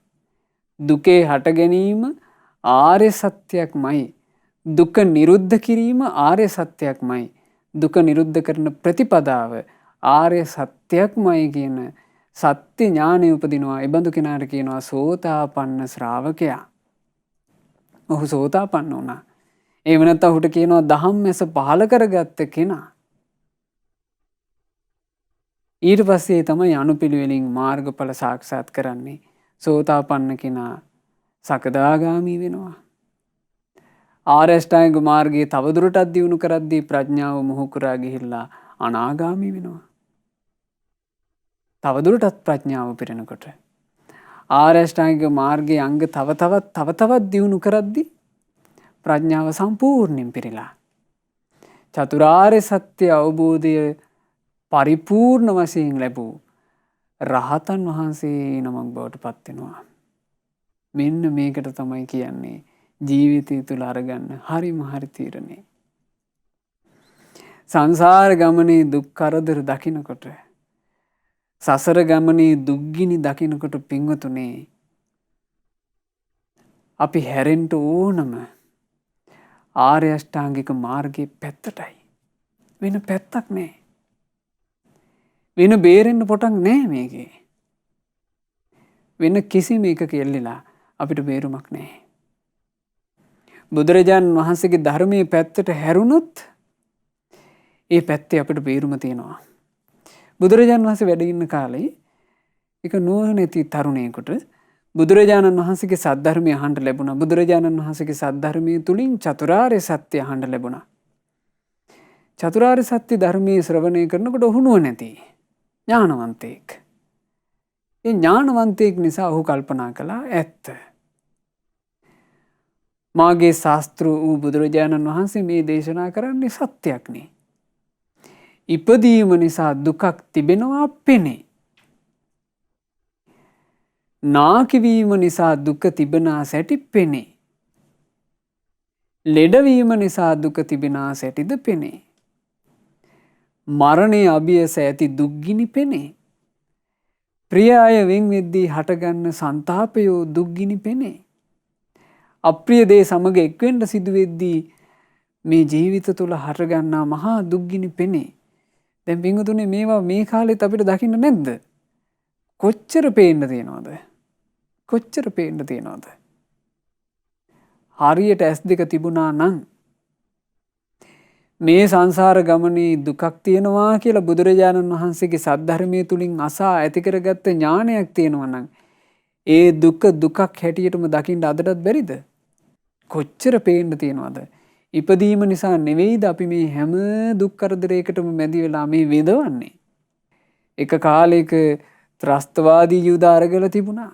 දුකේ හට ගැනීම ආර්ය සත්‍යයක්මයි. දුක නිරුද්ධ කිරීම ආර්ය සත්‍යයක්මයි. දුක නිරුද්ධ කරන ප්‍රතිපදාව ආර්ය සත්‍යයක්මයි කියන සත්‍ය ඥානය උපදිනවා. එබඳු කෙනාට කියනවා සෝතාපන්න ශ්‍රාවකයා. ඔහු සෝතාපන්න වුණා. ඒ වෙනත් ඔහුට කියනවා ධම්මැස පහල කරගත්ත කෙනා. ඊට පස්සේ තමයි අනුපිළිවෙලින් මාර්ගඵල සාක්ෂාත් කරන්නේ. සෝතාපන්න කෙනා සකදාගාමී වෙනවා. ආර්ය අෂ්ටාංගික මාර්ගයේ තවදුරටත් දියුණු කරද්දී ප්‍රඥාව මොහු කරා ගිහිල්ලා අනාගාමී වෙනවා. තවදුරටත් ප්‍රඥාව පිරෙනකොට ආර්ය අෂ්ටාංගික මාර්ගයේ අංග තව තවත් දියුණු කරද්දී ප්‍රඥාව සම්පූර්ණයෙන් පිරීලා චතුරාර්ය සත්‍ය අවබෝධය පරිපූර්ණ වශයෙන් ලැබූ රහතන් වහන්සේ නමක් බවට පත් වෙනවා. මෙන්න මේකට තමයි කියන්නේ ජීවිතය තුළ අරගන්න හරිම හරි තීරණේ. සංසාර ගමනේ දුක් කරදර දකිනකොට, සසර ගමනේ දුක්ගිනි දකිනකොට පින්වතුනේ අපි හැරෙන්න ඕනම ආර්ය අෂ්ටාංගික මාර්ගයේ පැත්තටයි. වෙන පැත්තක් නෑ. වෙන බේරෙන්න පොටක් නෑ මේකේ. වෙන කිසිම එකක එල්ලිලා අපිට බේරුමක් නෑ. බුදුරජාණන් වහන්සේගේ ධර්මයේ පැත්තට හැරුණොත් ඒ පැත්තේ අපිට බේරුම තියෙනවා. බුදුරජාණන් වහන්සේ වැඩ ඉන්න කාලේ එක නුවණැති තරුණයෙකුට බුදුරජාණන් වහන්සේගේ සද්ධර්මය අහන්න ලැබුණා. බුදුරජාණන් වහන්සේගේ සද්ධර්මයේ තුලින් චතුරාර්ය සත්‍ය අහන්න ලැබුණා. චතුරාර්ය සත්‍ය ධර්මයේ ශ්‍රවණය කරනකොට ඔහු නුවණැති ඥානවන්තයෙක්. ඒ ඥානවන්තයෙක් නිසා ඔහු කල්පනා කළා ඇත්ත. මාගේ ශාස්ත්‍ර වූ බුදුරජාණන් වහන්සේ මේ දේශනා කරන්නේ සත්‍යයක් නේ. ඉපදීම නිසා දුකක් තිබෙනවා පෙනේ. නාකිවීම නිසා දුක තිබෙනා සැටි පෙනේ. ලෙඩවීම නිසා දුක තිබෙනා සැටිද පෙනේ. මරණය අභියස ඇති දුක්ගිනි පෙනේ. ප්‍රිය අය වෙන් වෙද්දී හටගන්න සන්තාපයෝ දුක්ගිනි පෙනේ. අප්‍රිය දේ සමග එක්වෙන්න සිදුවෙද්දී මේ ජීවිත තුළ හටගන්නා මහා දුක්ගිනි පෙනේ. දැන් පින්වතුනි මේවා මේ කාලෙත් අපිට දකින්න නැද්ද? කොච්චර පේන්න තියෙනවද? කොච්චර පේන්න තියෙනවද? හරියට S2 තිබුණා නම් මේ සංසාර ගමනේ දුකක් තියෙනවා කියලා බුදුරජාණන් වහන්සේගේ සද්ධර්මයේ තුලින් අසා ඇති කරගත්ත ඥානයක් තියෙනවා නම් ඒ දුකක් හැටියටම දකින්න අදටත් බැරිද? කොච්චර පේන්න තියෙනවද? ඉපදීම නිසා නෙවෙයිද අපි මේ හැම දුක් කරදරයකටම මැදි වෙලා මේ විඳවන්නේ? එක කාලයක ත්‍රස්තවාදී යුද අරගල තිබුණා.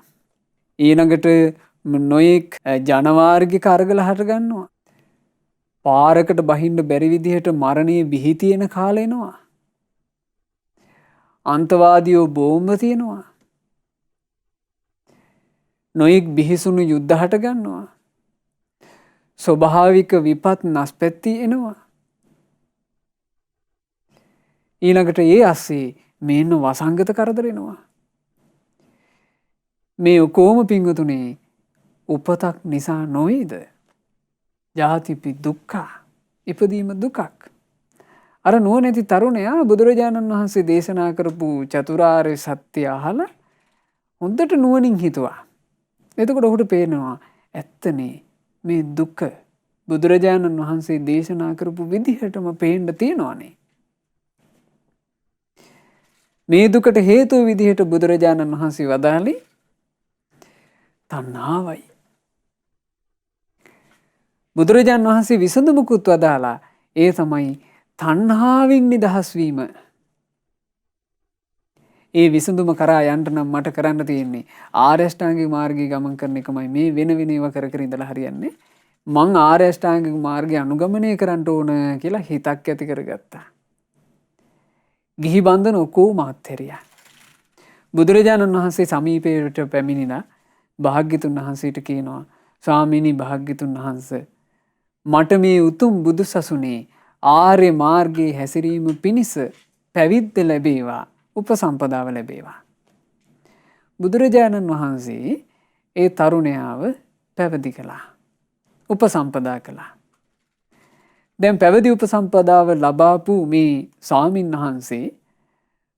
ඊළඟට නොයෙක් ජනවාර්ගික අරගල හට ගන්නවා. පාරකට බහින්න බැරි විදිහට මරණයේ බිහි තියෙන කාල එනවා. අන්තවාදියෝ බෝම්බ තියනවා. නොයෙක් බිහිසුණු යුද්ධ හට ගන්නවා. ස්වභාවික විපත් නැස්පැත්ති එනවා. ඊළඟට ඒ අස්සේ මේන්න වසංගත කරදර එනවා. මේ ඔකෝම පිංගුතුනේ උපතක් නිසා නොවේද? ජාතිපි දුක්ඛා, ඉපදීම දුකක්. අර නුවණැති තරුණයා බුදුරජාණන් වහන්සේ දේශනා කරපු චතුරාර්ය සත්‍ය අහලා හොඳට නුවණින් හිතුවා. එතකොට ඔහුට පේනවා ඇත්තනේ මේ දුක බුදුරජාණන් වහන්සේ දේශනා කරපු විදිහටම පේන්න තියෙනවානේ. මේ දුකට හේතුව විදිහට බුදුරජාණන් වහන්සේ වදාළේ තණ්හාවයි. බුදුරජාණන් වහන්සේ විසඳුමකුත් වදාලා ඒ තමයි තණ්හාවෙන් නිදහස් වීම. ඒ විසඳුම කරා යන්න නම් මට කරන්න තියෙන්නේ ආර්ය අෂ්ටාංගික මාර්ගයේ ගමන් කරන එකමයි. මේ වෙන වෙන ඒවා කර කර ඉඳලා හරියන්නේ. මං ආර්ය අෂ්ටාංගික මාර්ගය අනුගමනය කරන්න ඕන කියලා හිතක් ඇති කරගත්තා. ගිහි බන්ධන ඔක්කොම අත්හැරියා. බුදුරජාණන් වහන්සේ සමීපයට පැමිණිලා භාග්‍යතුන් වහන්සේට කියනවා, ස්වාමීනි භාග්‍යතුන් වහන්සේ, මට මේ උතුම් බුදු සසුනේ ආර්ය මාර්ගයේ හැසිරීම පිණිස පැවිද්ද ලැබේවා, උපසම්පදාව ලැබේවා. බුදුරජාණන් වහන්සේ ඒ තරුණයාව පැවිදි කළා, උපසම්පදා කළා. දැන් පැවිදි උපසම්පදාව ලබාපු මේ ස්වාමින් වහන්සේ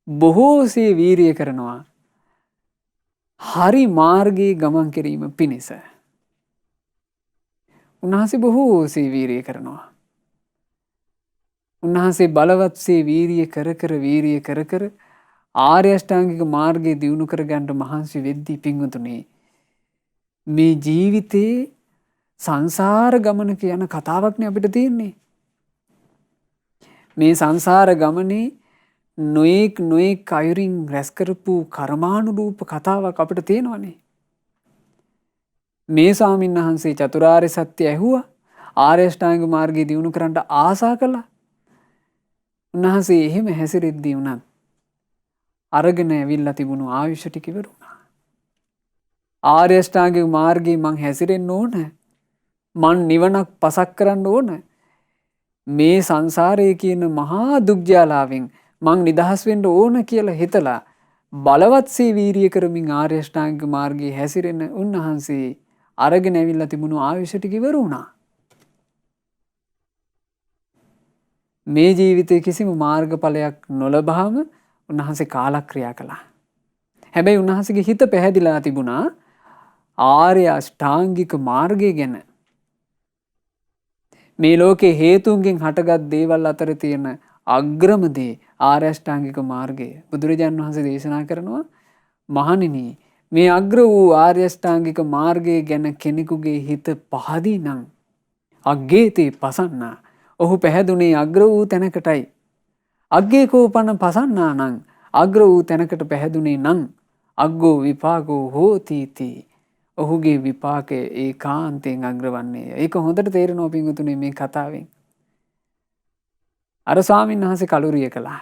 බොහෝසේ වීරිය කරනවා හරි මාර්ගයේ ගමන් කිරීම පිණිස. උන්වහන්සේ බොහෝසේ වීරිය කරනවා. උන්වහන්සේ බලවත්සේ වීරිය කර කර ආර්ය අෂ්ටාංගික මාර්ගයේ දියුණු කරගන්න මහන්සි වෙද්දී පින්වතුනි, මේ ජීවිතේ සංසාර ගමනක යන කතාවක්නේ අපිට තියෙන්නේ. මේ සංසාර ගමනේ නොයෙක් අයුරින් රැස් කරපු කර්මානුරූප කතාවක් අපිට තියෙනවනේ. මේ ස්වාමීන් වහන්සේ චතුරාර්ය සත්‍ය ඇහුවා, ආර්ය අෂ්ටාංගික මාර්ගයේ දියුණු කරන්න ආසා කළා. උන්වහන්සේ එහෙම හැසිරෙද්දී උනත් අරගෙන ඇවිල්ලා තිබුණු ආයුෂ ටික ඉවර වුණා. ආර්ය අෂ්ටාංගික මාර්ගයේ මං හැසිරෙන්න ඕන, මං නිවනක් පසක් කරන්න ඕන, මේ සංසාරයේ කියන මහා දුක්ජාලාවෙන් මං නිදහස් වෙන්න ඕන කියලා හිතලා බලවත්සේ වීරිය කරමින් ආර්ය අෂ්ටාංගික මාර්ගයේ හැසිරෙන උන්වහන්සේ අරගෙන ඇවිල්ලා තිබුණු ආයුෂ ටික ඉවර වුණා. මේ ජීවිතේ කිසිම මාර්ගඵලයක් නොලබාම උන්වහන්සේ කාලක්‍රියා කළා. හැබැයි උන්වහන්සේගේ හිත පැහැදිලා තිබුණා ආර්ය අෂ්ටාංගික මාර්ගය ගැන. මේ ලෝකේ හේතුන්ගෙන් හටගත් දේවල් අතර තියෙන අග්‍රම දේ ආර්ය අෂ්ටාංගික මාර්ගය. බුදුරජාණන් වහන්සේ දේශනා කරනවා, මහණෙනි, මේ අග්‍ර වූ ආර්ය අෂ්ටාංගික මාර්ගය ගැන කෙනෙකුගේ හිත පහදී නම් අග්ගේතේ පසන්නා. ඔහු පැහැදුනේ අග්‍ර වූ තැනකටයි. අග්ගේ කෝපන පසන්නා නම් අග්‍ර වූ තැනකට පැහැදුනේ නම් අග්ගෝ විපාකෝ හෝතිති. ඔහුගේ විපාකය ඒකාන්තයෙන් අග්‍රවන්නේය. ඒක හොඳට තේරෙනවා පින්වතුනි මේ කතාවෙන්. අර ස්වාමීන් වහන්සේ කලුරිය කළා.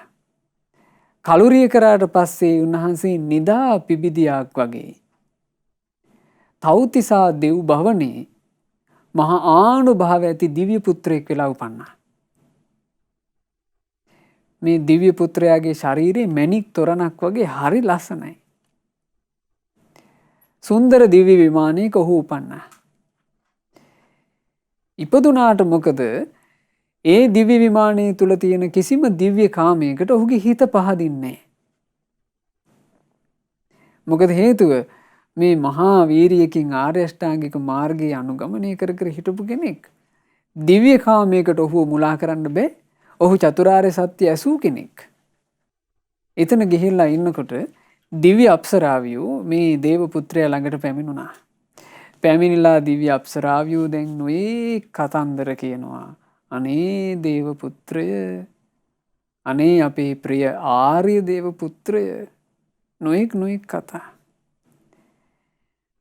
කලුරිය කරාට පස්සේ උන්වහන්සේ නිදා පිබිදියාක් වගේ තව්තිසා දෙව් භවනේ මහා ආනුභාව ඇති දිව්‍ය පුත්‍රයෙක් වෙලා උපන්නා. මේ දිව්‍ය පුත්‍රයාගේ ශරීරේ මැණික් තොරණක් වගේ හරි ලස්සනයි. සුන්දර දිව්‍ය විමානයක ඔහු උපන්නා. ඉපදුනාට මොකද ඒ දිව්‍ය විමානයේ තුල තියෙන කිසිම දිව්‍ය කාමයකට ඔහුගේ හිත පහදින්නේ. මොකද හේතුව මේ මහා වීරියකින් ආර්ය අෂ්ටාංගික මාර්ගයේ අනුගමනය කර කර හිටපු කෙනෙක්. දිව්‍ය කාමයකට ඔහු මුලා කරන්න බෑ. ඔහු චතුරාර්ය සත්‍ය ඇසූ කෙනෙක්. එතන ගිහිල්ලා ඉන්නකොට දිව්‍ය අප්සරාවියෝ මේ දේව පුත්‍රයා ළඟට පැමිණුණා. පැමිණිලා දිව්‍ය අප්සරාවියෝ දැන් නොයේ කතන්දර කියනවා. අනේ දේව පුත්‍රය, අනේ අපේ ප්‍රිය ආර්ය දේව පුත්‍රය, නොයෙක් කතා.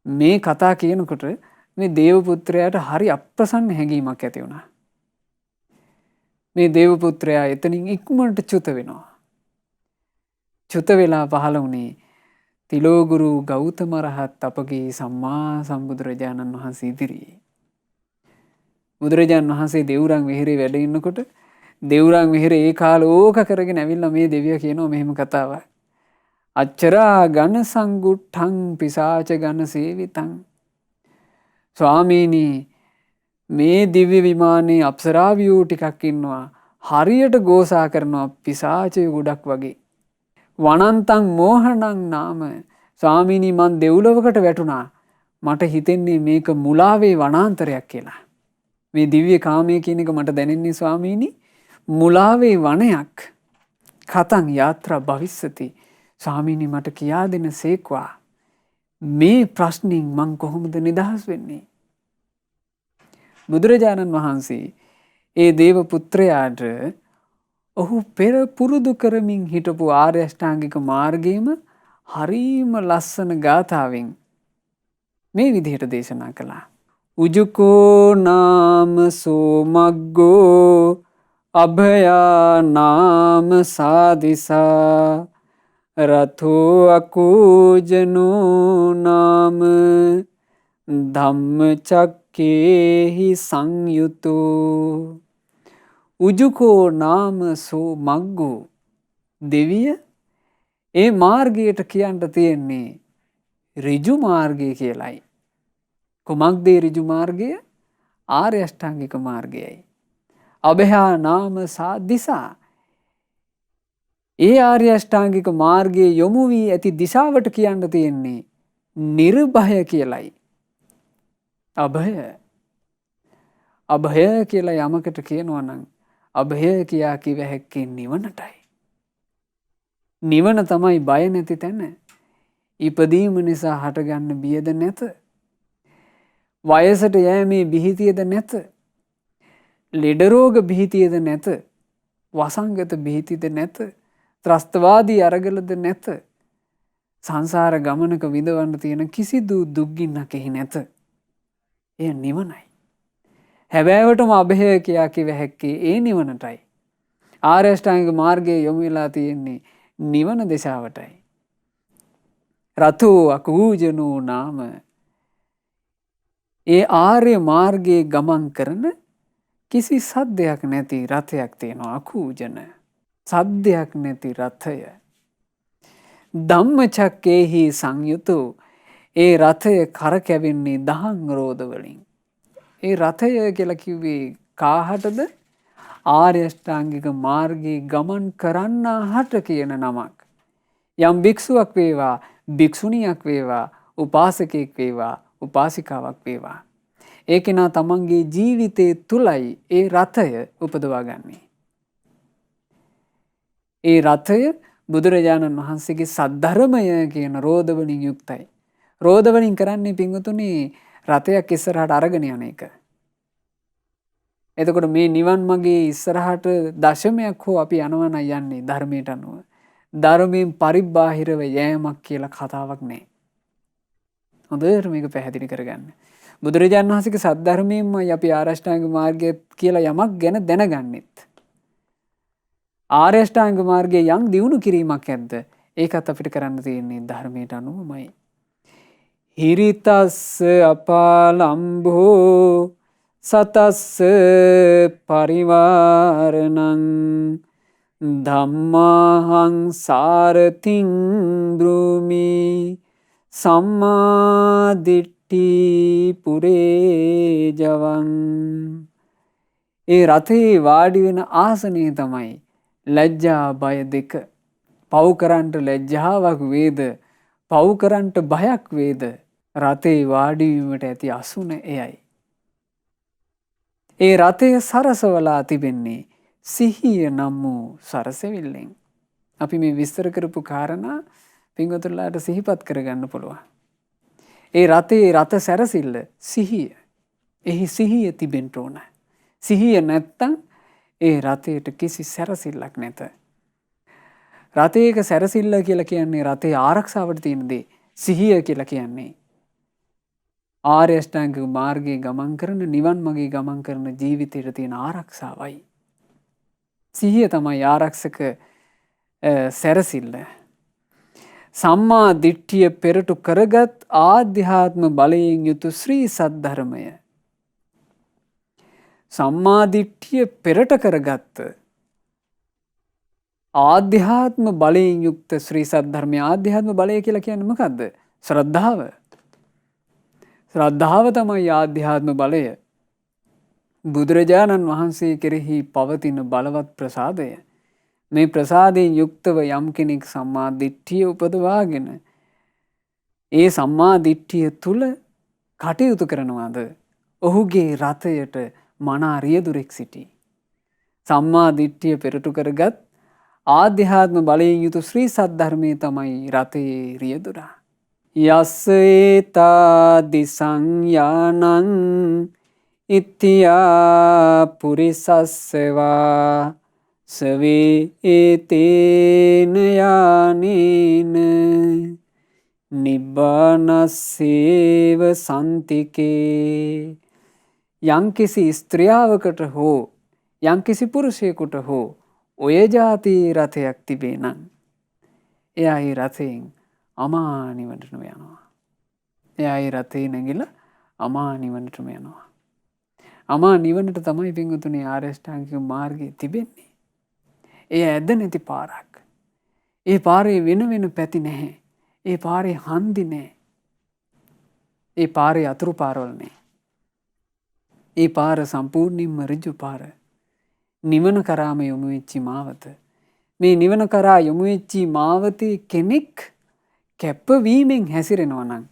මේ කතා කියනකොට මේ දේව පුත්‍රයාට හරි අප්‍රසන්න හැඟීමක් ඇති වුණා. මේ දේව පුත්‍රයා එතනින් ඉක්මනට චුත වෙනවා. චුත වෙලා පහළ වුණේ තිලෝගුරු ගෞතම රහත් අපගේ සම්මා සම්බුදුරජාණන් වහන්සේ ඉදිරියේ. බුදුරජාණන් වහන්සේ දෙව්රම් විහෙරේ වැඩ ඉන්නකොට දෙව්රම් විහෙරේ ඒ කාලේ ඕක කරගෙන ඇවිල්ලා මේ දෙවියා කියනවා මෙහෙම කතාවක්. අච්චරා ඝන සංගුට්ඨං පිසාච ඝන සේවිතං. ස්වාමීනි, මේ දිව්‍ය විමානයේ අප්සරාවියෝ ටිකක් ඉන්නවා. හරියට ගෝසා කරනවා පිසාචයෝ ගොඩක් වගේ. වනන්තං මෝහණං නාම. ස්වාමීනි, මං දෙව්ලොවකට වැටුණා. මට හිතෙන්නේ මේක මුලාවේ වනාන්තරයක් කියලා. මේ දිව්‍ය කාමයේ කියන එක මට දැනෙන්නේ ස්වාමීනි මුලාවේ වනයක්. කතං යාත්‍රා භවිස්සති. ස්වාමීනි, මට කියා දෙන සේක්වා. මේ ප්‍රශ්نين මං කොහොමද නිදහස් වෙන්නේ? බුදුරජාණන් වහන්සේ ඒ දේව පුත්‍රයාට ඔහු පෙර පුරුදු කරමින් හිටපු ආර්ය අෂ්ටාංගික මාර්ගයේම හරීම ලස්සන ගාථාවෙන් මේ විදිහට දේශනා කළා. උජුකෝ නාම සෝමග්ගෝ අභයා නාම සාදිසා රතෝ අකූජනෝ නාම ධම්මචක්කේහි සංයුතෝ. උජුකෝ නාම සෝමග්ගෝ. දෙවිය ඒ මාර්ගයට කියන්න තියෙන්නේ ඍජු මාර්ගය කියලයි. කුමක්ද ඍජු මාර්ගය? ආර්ය අෂ්ටාංගික මාර්ගයයි. අභයා නාම සාදිසා. ඒ ආර්ය අෂ්ටාංගික මාර්ගයේ යොමු වී ඇති දිශාවට කියන්න තියෙන්නේ නිර්භය කියලයි. අභය කියලා යමකට කියනවා නම් අභය කියා කිව හැක්කේ නිවනටයි. නිවන තමයි බය නැති තැන. ඉපදීම නිසා හටගන්න බියද නැත. වයසට යෑමේ බිහිතියද නැත. ලෙඩ රෝග බිහිතියද නැත. වසංගත බිහිතිද නැත. ත්‍රස්තවාදී අරගලද නැත. සංසාර ගමනක විඳවන්න තියෙන කිසිදු දුක්ගින්නක් එහි නැත. එය නිවනයි. හැබෑවටම අභය කියා කිව හැක්කේ ඒ නිවනටයි. ආර්ය අෂ්ටාංගික මාර්ගයේ යොමු වෙලා තියෙන්නේ නිවන දිශාවටයි. රතෝ අකූජනෝ නාම. ඒ ආර්ය මාර්ගයේ ගමන් කරන කිසි සද්දයක් නැති රථයක් තියෙනවා. අකූජන. සද්දයක් නැති රථය. ධම්මචක්කේහි සංයුතෝ. ඒ රථය කරකැවෙන්නේ දහං රෝද වලින්. ඒ රථය කියලා කිව්වේ කාහටද? ආර්ය අෂ්ටාංගික මාර්ගයේ ගමන් කරන්නාහට කියන නමක්. යම් භික්ෂුවක් වේවා, භික්ෂුණියක් වේවා, උපාසකෙක් වේවා, උපාසිකාවක් වේවා. ඒ කෙනා තමන්ගේ ජීවිතයේ තුලයි ඒ රථය උපදවා ගන්නේ. ඒ රථය බුදුරජාණන් වහන්සේගේ සද්ධර්මය කියන රෝද වලින් යුක්තයි. රෝද වලින් කරන්නේ පින්වතුනි රථයක් ඉස්සරහට අරගෙන යන එක. එතකොට මේ නිවන් මාගේ ඉස්සරහට දශමයක් හෝ අපි යනවා නම් යන්නේ ධර්මයට අනුව. ධර්මයෙන් පරිබ්බාහිරව යෑමක් කියලා කතාවක් නැහැ. හොඳට මේක පැහැදිලි කරගන්න. බුදුරජාණන් වහන්සේගේ සද්ධර්මයෙන්මයි අපි ආර්ය අෂ්ටාංග මාර්ගය කියලා යමක් ගැන දැනගන්නෙත්. ආර්ය අෂ්ටාංග මාර්ගයේ යම් දියුණු කිරීමක් ඇද්ද? ඒකත් අපිට කරන්න තියෙන්නේ ධර්මයට අනුවමයි. හිරිතස්ස අපාලම්භෝ සතස්ස පරිවාරණං ධම්මාහං සාරතිං බ්‍රූමි සම්මාදිට්ඨි පුරේ ජවං. ඒ රථයේ වාඩි වෙන ආසනය තමයි ලැජ්ජා බය දෙක. පව් කරන්ට ලැජ්ජාවක් වේද, පව් කරන්ට බයක් වේද, රථේ වාඩිවීමට ඇති අසුන එයයි. ඒ රථය සරසවලා තිබෙන්නේ සිහිය නම් වූ සරසවිල්ලෙන්. අපි මේ විස්තර කරපු කාරණා පින්වතුන්ලාට සිහිපත් කරගන්න පුළුවන්. ඒ රථයේ රථ සැරසිල්ල සිහිය. එහි සිහිය තිබෙන්න ඕන. සිහිය නැත්තම් ඒ රථයට කිසි සැරසිල්ලක් නැත. රථයක සැරසිල්ල කියලා කියන්නේ රථයේ ආරක්ෂාවට තියෙන දේ. සිහිය කියලා කියන්නේ ආර්ය අෂ්ටාංගික මාර්ගයේ ගමන් කරන, නිවන් මාගේ ගමන් කරන ජීවිතයට තියෙන ආරක්ෂාවයි. සිහිය තමයි ආරක්ෂක සැරසිල්ල. සම්මා දිට්ඨිය පෙරටු කරගත් ආධ්‍යාත්ම බලයෙන් යුතු ශ්‍රී සද්ධර්මය. සම්මා දිට්ඨිය පෙරට කරගත්ත ආධ්‍යාත්ම බලයෙන් යුක්ත ශ්‍රී සද්ධර්මය. ආධ්‍යාත්ම බලය කියලා කියන්නේ මොකද්ද? ශ්‍රද්ධාව. ශ්‍රද්ධාව තමයි ආධ්‍යාත්ම බලය. බුදුරජාණන් වහන්සේ කෙරෙහි පවතින බලවත් ප්‍රසාදය. මේ ප්‍රසාදයෙන් යුක්තව යම් කෙනෙක් සම්මා දිට්ඨිය උපදවාගෙන ඒ සම්මා දිට්ඨිය තුල කටයුතු කරනවාද, ඔහුගේ රථයට මනා රියදුරෙක් සිටී. සම්මා දිට්ඨිය පෙරටු කරගත් ආධ්‍යාත්ම බලයෙන් යුතු ශ්‍රී සද්ධර්මයේ තමයි රථයේ රියදුරා. යස්ස ඒතාදි සංයානං ඉත්‍ත්‍යා පුරිසස්සවා සවේ ඒතේන යානේන නිබ්බානස්සේව සන්තිකේ. යම්කිසි ස්ත්‍රියාවකට හෝ යම්කිසි පුරුෂයෙකුට හෝ ඔය જાති රථයක් තිබේ නම් එයා ඒ රථයෙන් අමා නිවනටම යනවා. එයා ඒ රථේ නැගිලා අමා නිවනටම යනවා. අමා නිවනට තමයි පින්වතුනි ආර්ය අෂ්ටාංගික මාර්ගයේ තිබෙන්නේ. ඒ ඇද නැති පාරක්. ඒ පාරේ වෙන වෙන පැති නැහැ. ඒ පාරේ හන්දි නැහැ. ඒ පාරේ අතුරු පාරවල් නැහැ. ඒ පාර සම්පූර්ණයෙන්ම ඍජු පාර. නිවන කරාම යොමු වෙච්චි මාවත. මේ නිවන කරා යොමු වෙච්චි මාවතේ කෙනෙක් කැපවීමෙන් හැසිරෙනවා නම්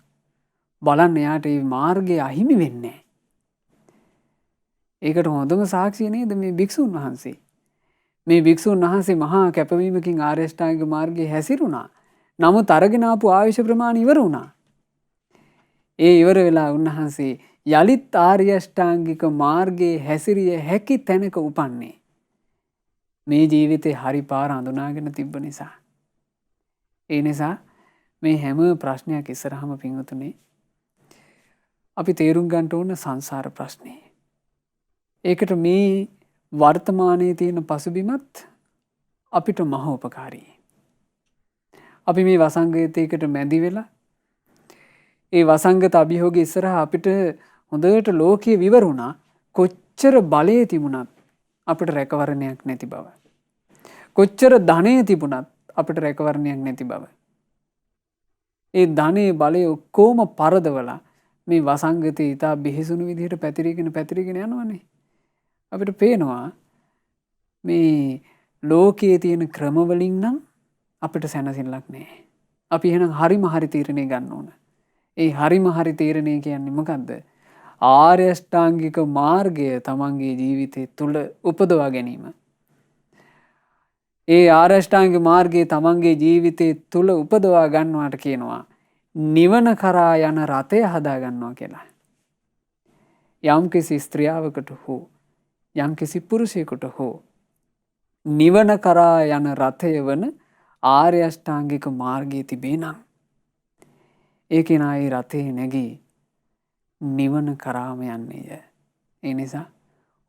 බලන්න එයාට මේ මාර්ගය අහිමි වෙන්නේ නැහැ. ඒකට හොඳම සාක්ෂිය නේද මේ භික්ෂුන් වහන්සේ. මේ භික්ෂුන් වහන්සේ මහා කැපවීමකින් ආර්ය අෂ්ටාංගික මාර්ගයේ හැසිරුණා. නමුත් අරගෙන ආපු ආයුෂ ප්‍රමාණය ඉවර වුණා. ඒ ඉවර වෙලා උන්වහන්සේ යලිත් ආර්ය අෂ්ටාංගික මාර්ගයේ හැසිරිය හැකි තැනක උපන්නේ. මේ ජීවිතේ හරි පාර අඳුනාගෙන තිබ්බ නිසා. ඒ නිසා මේ හැම ප්‍රශ්නයක් ඉස්සරහම පින්වතුනි අපි තේරුම් ගන්න ඕන සංසාර ප්‍රශ්නේ. ඒකට මේ වර්තමානයේ තියෙන පසුබිමත් අපිට මහ උපකාරී. අපි මේ වසංගතයකට මැදි වෙලා ඒ වසංගත අභියෝගයේ ඉස්සරහා අපිට හොඳට ලෝකයේ විවරුණා. කොච්චර බලය තිබුණත් අපිට රැකවරණයක් නැති බව. කොච්චර ධනය තිබුණත් අපිට රැකවරණයක් නැති බව. ඒ ධනේ බලය ඔක්කොම පරදවලා මේ වසංගතේ ඉතා බිහිසුණු විදිහට පැතිරීගෙන යනවනේ. අපිට පේනවා මේ ලෝකයේ තියෙන ක්‍රමවලින් නම් අපිට සැනසෙල්ලක් නැහැ. අපි එහෙනම් හරිම හරි තීරණය ගන්න ඕන. ඒ හරිම හරි තීරණය කියන්නේ මොකද්ද? ආර්ය අෂ්ටාංගික මාර්ගය තමන්ගේ ජීවිතය තුළ උපදවා ගැනීම. ඒ ආර්ය අෂ්ටාංගික මාර්ගය තමන්ගේ ජීවිතය තුළ උපදවා ගන්නවාට කියනවා නිවන කරා යන රථය හදා ගන්නවා කියලා. යම්කිසි ස්ත්‍රියාවකට හෝ යම්කිසි පුරුෂයෙකුට හෝ නිවන කරා යන රථය වන ආර්ය අෂ්ටාංගික මාර්ගයේ තිබේ නම් ඒ කෙනා ඒ රථේ නැගී නිවන කරාම යන්නේය. ඒ නිසා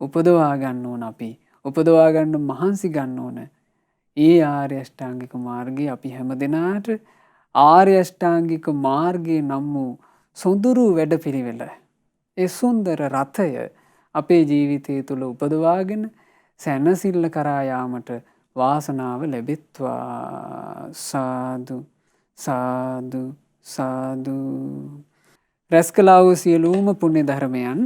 උපදවා ගන්න ඕන අපි. උපදවා ගන්න මහන්සි ගන්න ඕන. ඒ ආර්ය අෂ්ටාංගික මාර්ගය අපි හැමදෙනාට ආර්ය අෂ්ටාංගික මාර්ගයේ නම් වූ සොඳුරු වැඩපිළිවෙල. ඒ සුන්දර රථය අපේ ජීවිතය තුළ උපදවාගෙන සැනසිල්ල කරා යාමට වාසනාව ලැබෙත්වා. සාදු සාදු සාදු. රැස් කළා වූ සියලුම පුණ්‍ය ධර්මයන්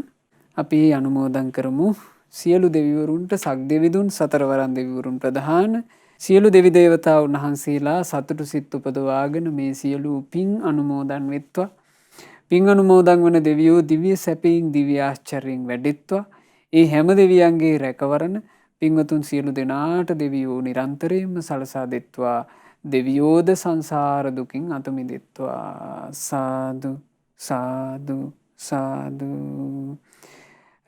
අපි අනුමෝදන් කරමු. සියලු දෙවිවරුන්ට සක්දෙවිඳුන් සතරවරන් දෙවිවරුන් ප්‍රධාන සියලු දෙවි දේවතාවුන් වහන්සේලා සතුටු සිත් උපදවාගෙන මේ සියලු පින් අනුමෝදන් වෙත්වා. පින් අනුමෝදන් වන දෙවියෝ දිව්‍ය සැපයෙන් දිව්‍ය ආශ්චර්යයෙන් වැඩෙත්වා. ඒ හැම දෙවියන්ගේ රැකවරණ පින්වතුන් සියලු දෙනාට දෙවියෝ නිරන්තරයෙන්ම සලසා දෙත්වා. දෙවියෝද සංසාර දුකින් අත මිදෙත්වා. සාදු සාදු සාදු.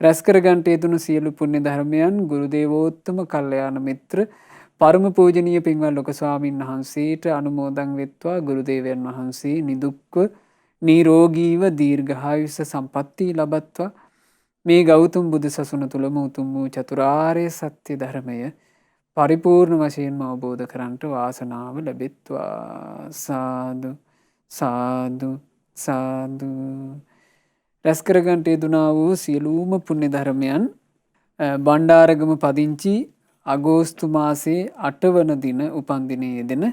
රැස් කරගන්ට යෙදුණු සියලු පුණ්‍ය ධර්මයන් ගුරු දේවෝත්තම කල්යාණ මිත්‍ර පරම පූජනීය පින්වත් ලොකු ස්වාමීන් වහන්සේට අනුමෝදන් වෙත්වා. ගුරු දේවයන් වහන්සේ නිදුක්ව නිරෝගීව දීර්ඝායුෂ සම්පන්නිය ලබත්වා. මේ ගෞතම බුදු සසුන තුලම උතුම් වූ චතුරාර්ය සත්‍ය ධර්මය පරිපූර්ණ වශයෙන්ම අවබෝධ කරන්ට වාසනාව ලැබෙත්වා. සාදු සාදු සාදු. රැස් කරගන්ට යෙදුණා වූ සියලුම පුණ්‍ය ධර්මයන් බණ්ඩාරගම පදිංචි අගෝස්තු මාසයේ 8 වන දින උපන්දිනයේ යෙදෙන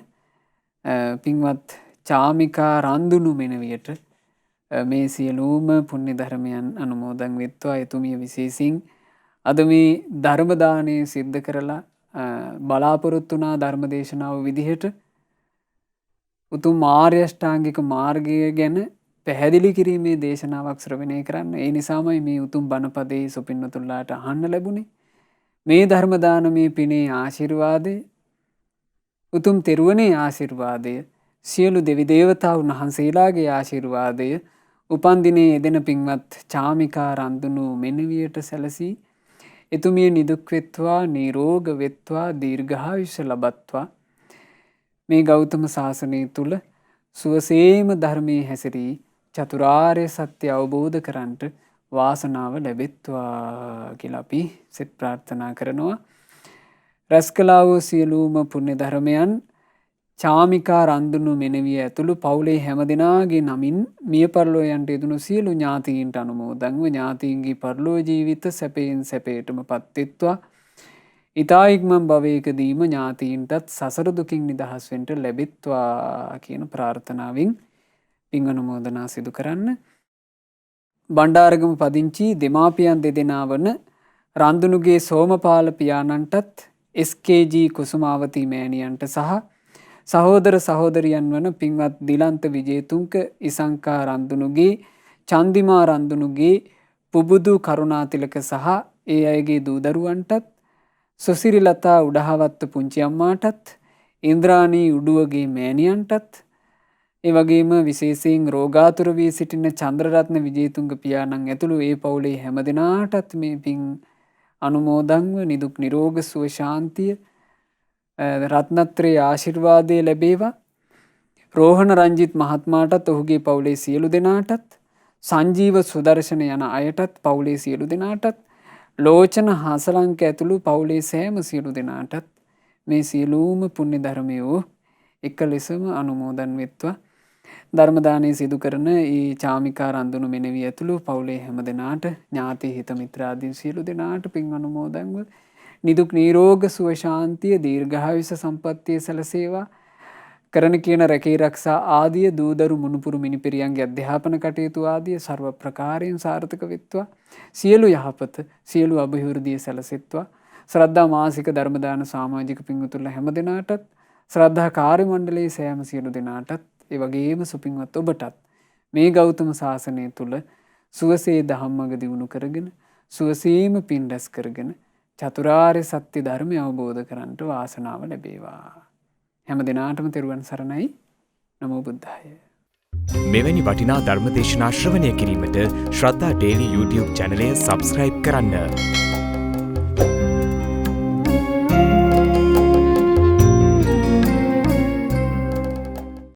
පින්වත් චාමිකා රන්දුනු මෙනවියට මේ සියලුම පුණ්‍ය ධර්මයන් අනුමෝදන් වෙත්වා. එතුමිය විශේෂයෙන් අද මේ ධර්ම දානය සිද්ධ කරලා බලාපොරොත්තු වුණා ධර්ම දේශනාව විදිහට උතුම් ආර්ය අෂ්ටාංගික මාර්ගය ගැන පැහැදිලි කිරීමේ දේශනාවක් ශ්‍රවණය කරන්න. ඒ නිසාමයි මේ උතුම් බණපදේ සුපින්නතුල්ලාට අහන්න ලැබුණේ. මේ ධර්ම දානමේ පිනේ ආශිර්වාදය උතුම් තෙරුවනේ ආශිර්වාදය සියලු දෙවි දේවතාවුන් වහන්සේලාගේ ආශිර්වාදය උපන්දිනයේ යෙදෙන පින්වත් චාමිකා රන්දුනු මෙනවියට සැලසී එතුමිය නිදුක් වෙත්වා නිරෝග වෙත්වා දීර්ඝායුෂ ලබත්වා. මේ ගෞතම සාසනය තුල සුවසේම ධර්මයේ හැසිරී චතුරාර්ය සත්‍ය අවබෝධ කරන්ට වාසනාව ලැබෙත්වා කියලා අපි සෙත් ප්‍රාර්ථනා කරනවා. රැස් කළා වූ සියලුම පුණ්‍ය ධර්මයන් චාමිකා රන්දුනු මෙනවිය ඇතුළු පවුලේ හැම දෙනාගේ නමින් මිය පරලෝ යන්ට යෙදුණු සියලු ඥාතීන්ට අනුමෝදන්ව ඥාතීන්ගේ පරලෝ ජීවිත සැපයෙන් සැපයටම පත්වෙත්වා. ඊතා ඉක්මන් භවයකදීම ඥාතීන්ටත් සසර දුකින් නිදහස් වෙන්න ලැබෙත්වා කියන ප්‍රාර්ථනාවෙන් පින් අනුමෝදනා සිදු කරන්න. බණ්ඩාරගම පදිංචි දෙමාපියන් දෙදෙනා වන රන්දුනුගේ සෝමපාල පියාණන්ටත් SKG කුසුමාවතී මෑණියන්ට සහ සහෝදර සහෝදරියන් වන පින්වත් දිලන්ත විජේතුංක ඉසංකා රන්දුනුගේ චන්දිමා රන්දුනුගේ පුබුදු කරුණාතිලක සහ ඒ අයගේ දූ දරුවන්ටත් සුසිරිලතා උඩහවත්ත පුංචි අම්මාටත් ඉන්ද්‍රාණී උඩුවගේ මෑණියන්ටත් ඒ වගේම විශේෂයෙන් රෝගාතුර වී සිටින චන්ද්‍රරත්න විජේතුංග පියාණන් ඇතුළු ඒ පවුලේ හැම දෙනාටත් මේ පින් අනුමෝදන්ව නිදුක් නිරෝග සුව ශාන්තිය රත්නත්‍රයේ ආශිර්වාදය ලැබේවා. රෝහණ රංජිත් මහත්මයාටත් ඔහුගේ පවුලේ සියලු දෙනාටත් සංජීව සුදර්ශන යන අයටත් පවුලේ සියලු දෙනාටත් ලෝචන හසලංක ඇතුළු පවුලේ සෑම සියලු දෙනාටත් මේ සියලුම පුණ්‍ය ධර්මයෝ එක ලෙසම අනුමෝදන් වෙත්වා. ධර්ම දානය සිදු කරන ඒ චාමිකා රන්දුනු මෙනවිය ඇතුළු පවුලේ හැම දෙනාට ඥාති හිත මිත්‍රාදී සියලු දෙනාට පින් අනුමෝදන්ව නිදුක් නිරෝග සුව ශාන්තිය දීර්ඝායුෂ සම්පන්නිය සැලසේවා. කරන කියන රැකී රක්ෂා ආදිය දූදරු මුණුපුරු මිනිපිරියන්ගේ අධ්‍යාපන කටයුතු ආදිය ਸਰව ප්‍රකාරයෙන් සාර්ථක වෙත්වා. සියලු යහපත සියලු අභිවෘද්ධිය සැලසෙත්වා. ශ්‍රද්ධා මාසික ධර්ම දාන සමාජික පින්වතුන්ලා හැම දෙනාටත් ශ්‍රද්ධා කාර්ය මණ්ඩලයේ සෑම සියලු දෙනාටත් ඒ වගේම සුපින්වත් ඔබටත් මේ ගෞතම සාසනය තුල සුවසේ ධම්මග දියුණු කරගෙන සුවසේම පින් රැස් කරගෙන චතුරාර්ය සත්‍ය ධර්මය අවබෝධ කරගන්නට වාසනාව ලැබේවා. හැම දිනාටම තෙරුවන් සරණයි. නමෝ බුද්ධාය. මෙවැනි වටිනා ධර්ම දේශනා ශ්‍රවණය කිරීමට ශ්‍රද්ධා ඩේලි YouTube චැනලය සබ්ස්ක්‍රයිබ් කරන්න.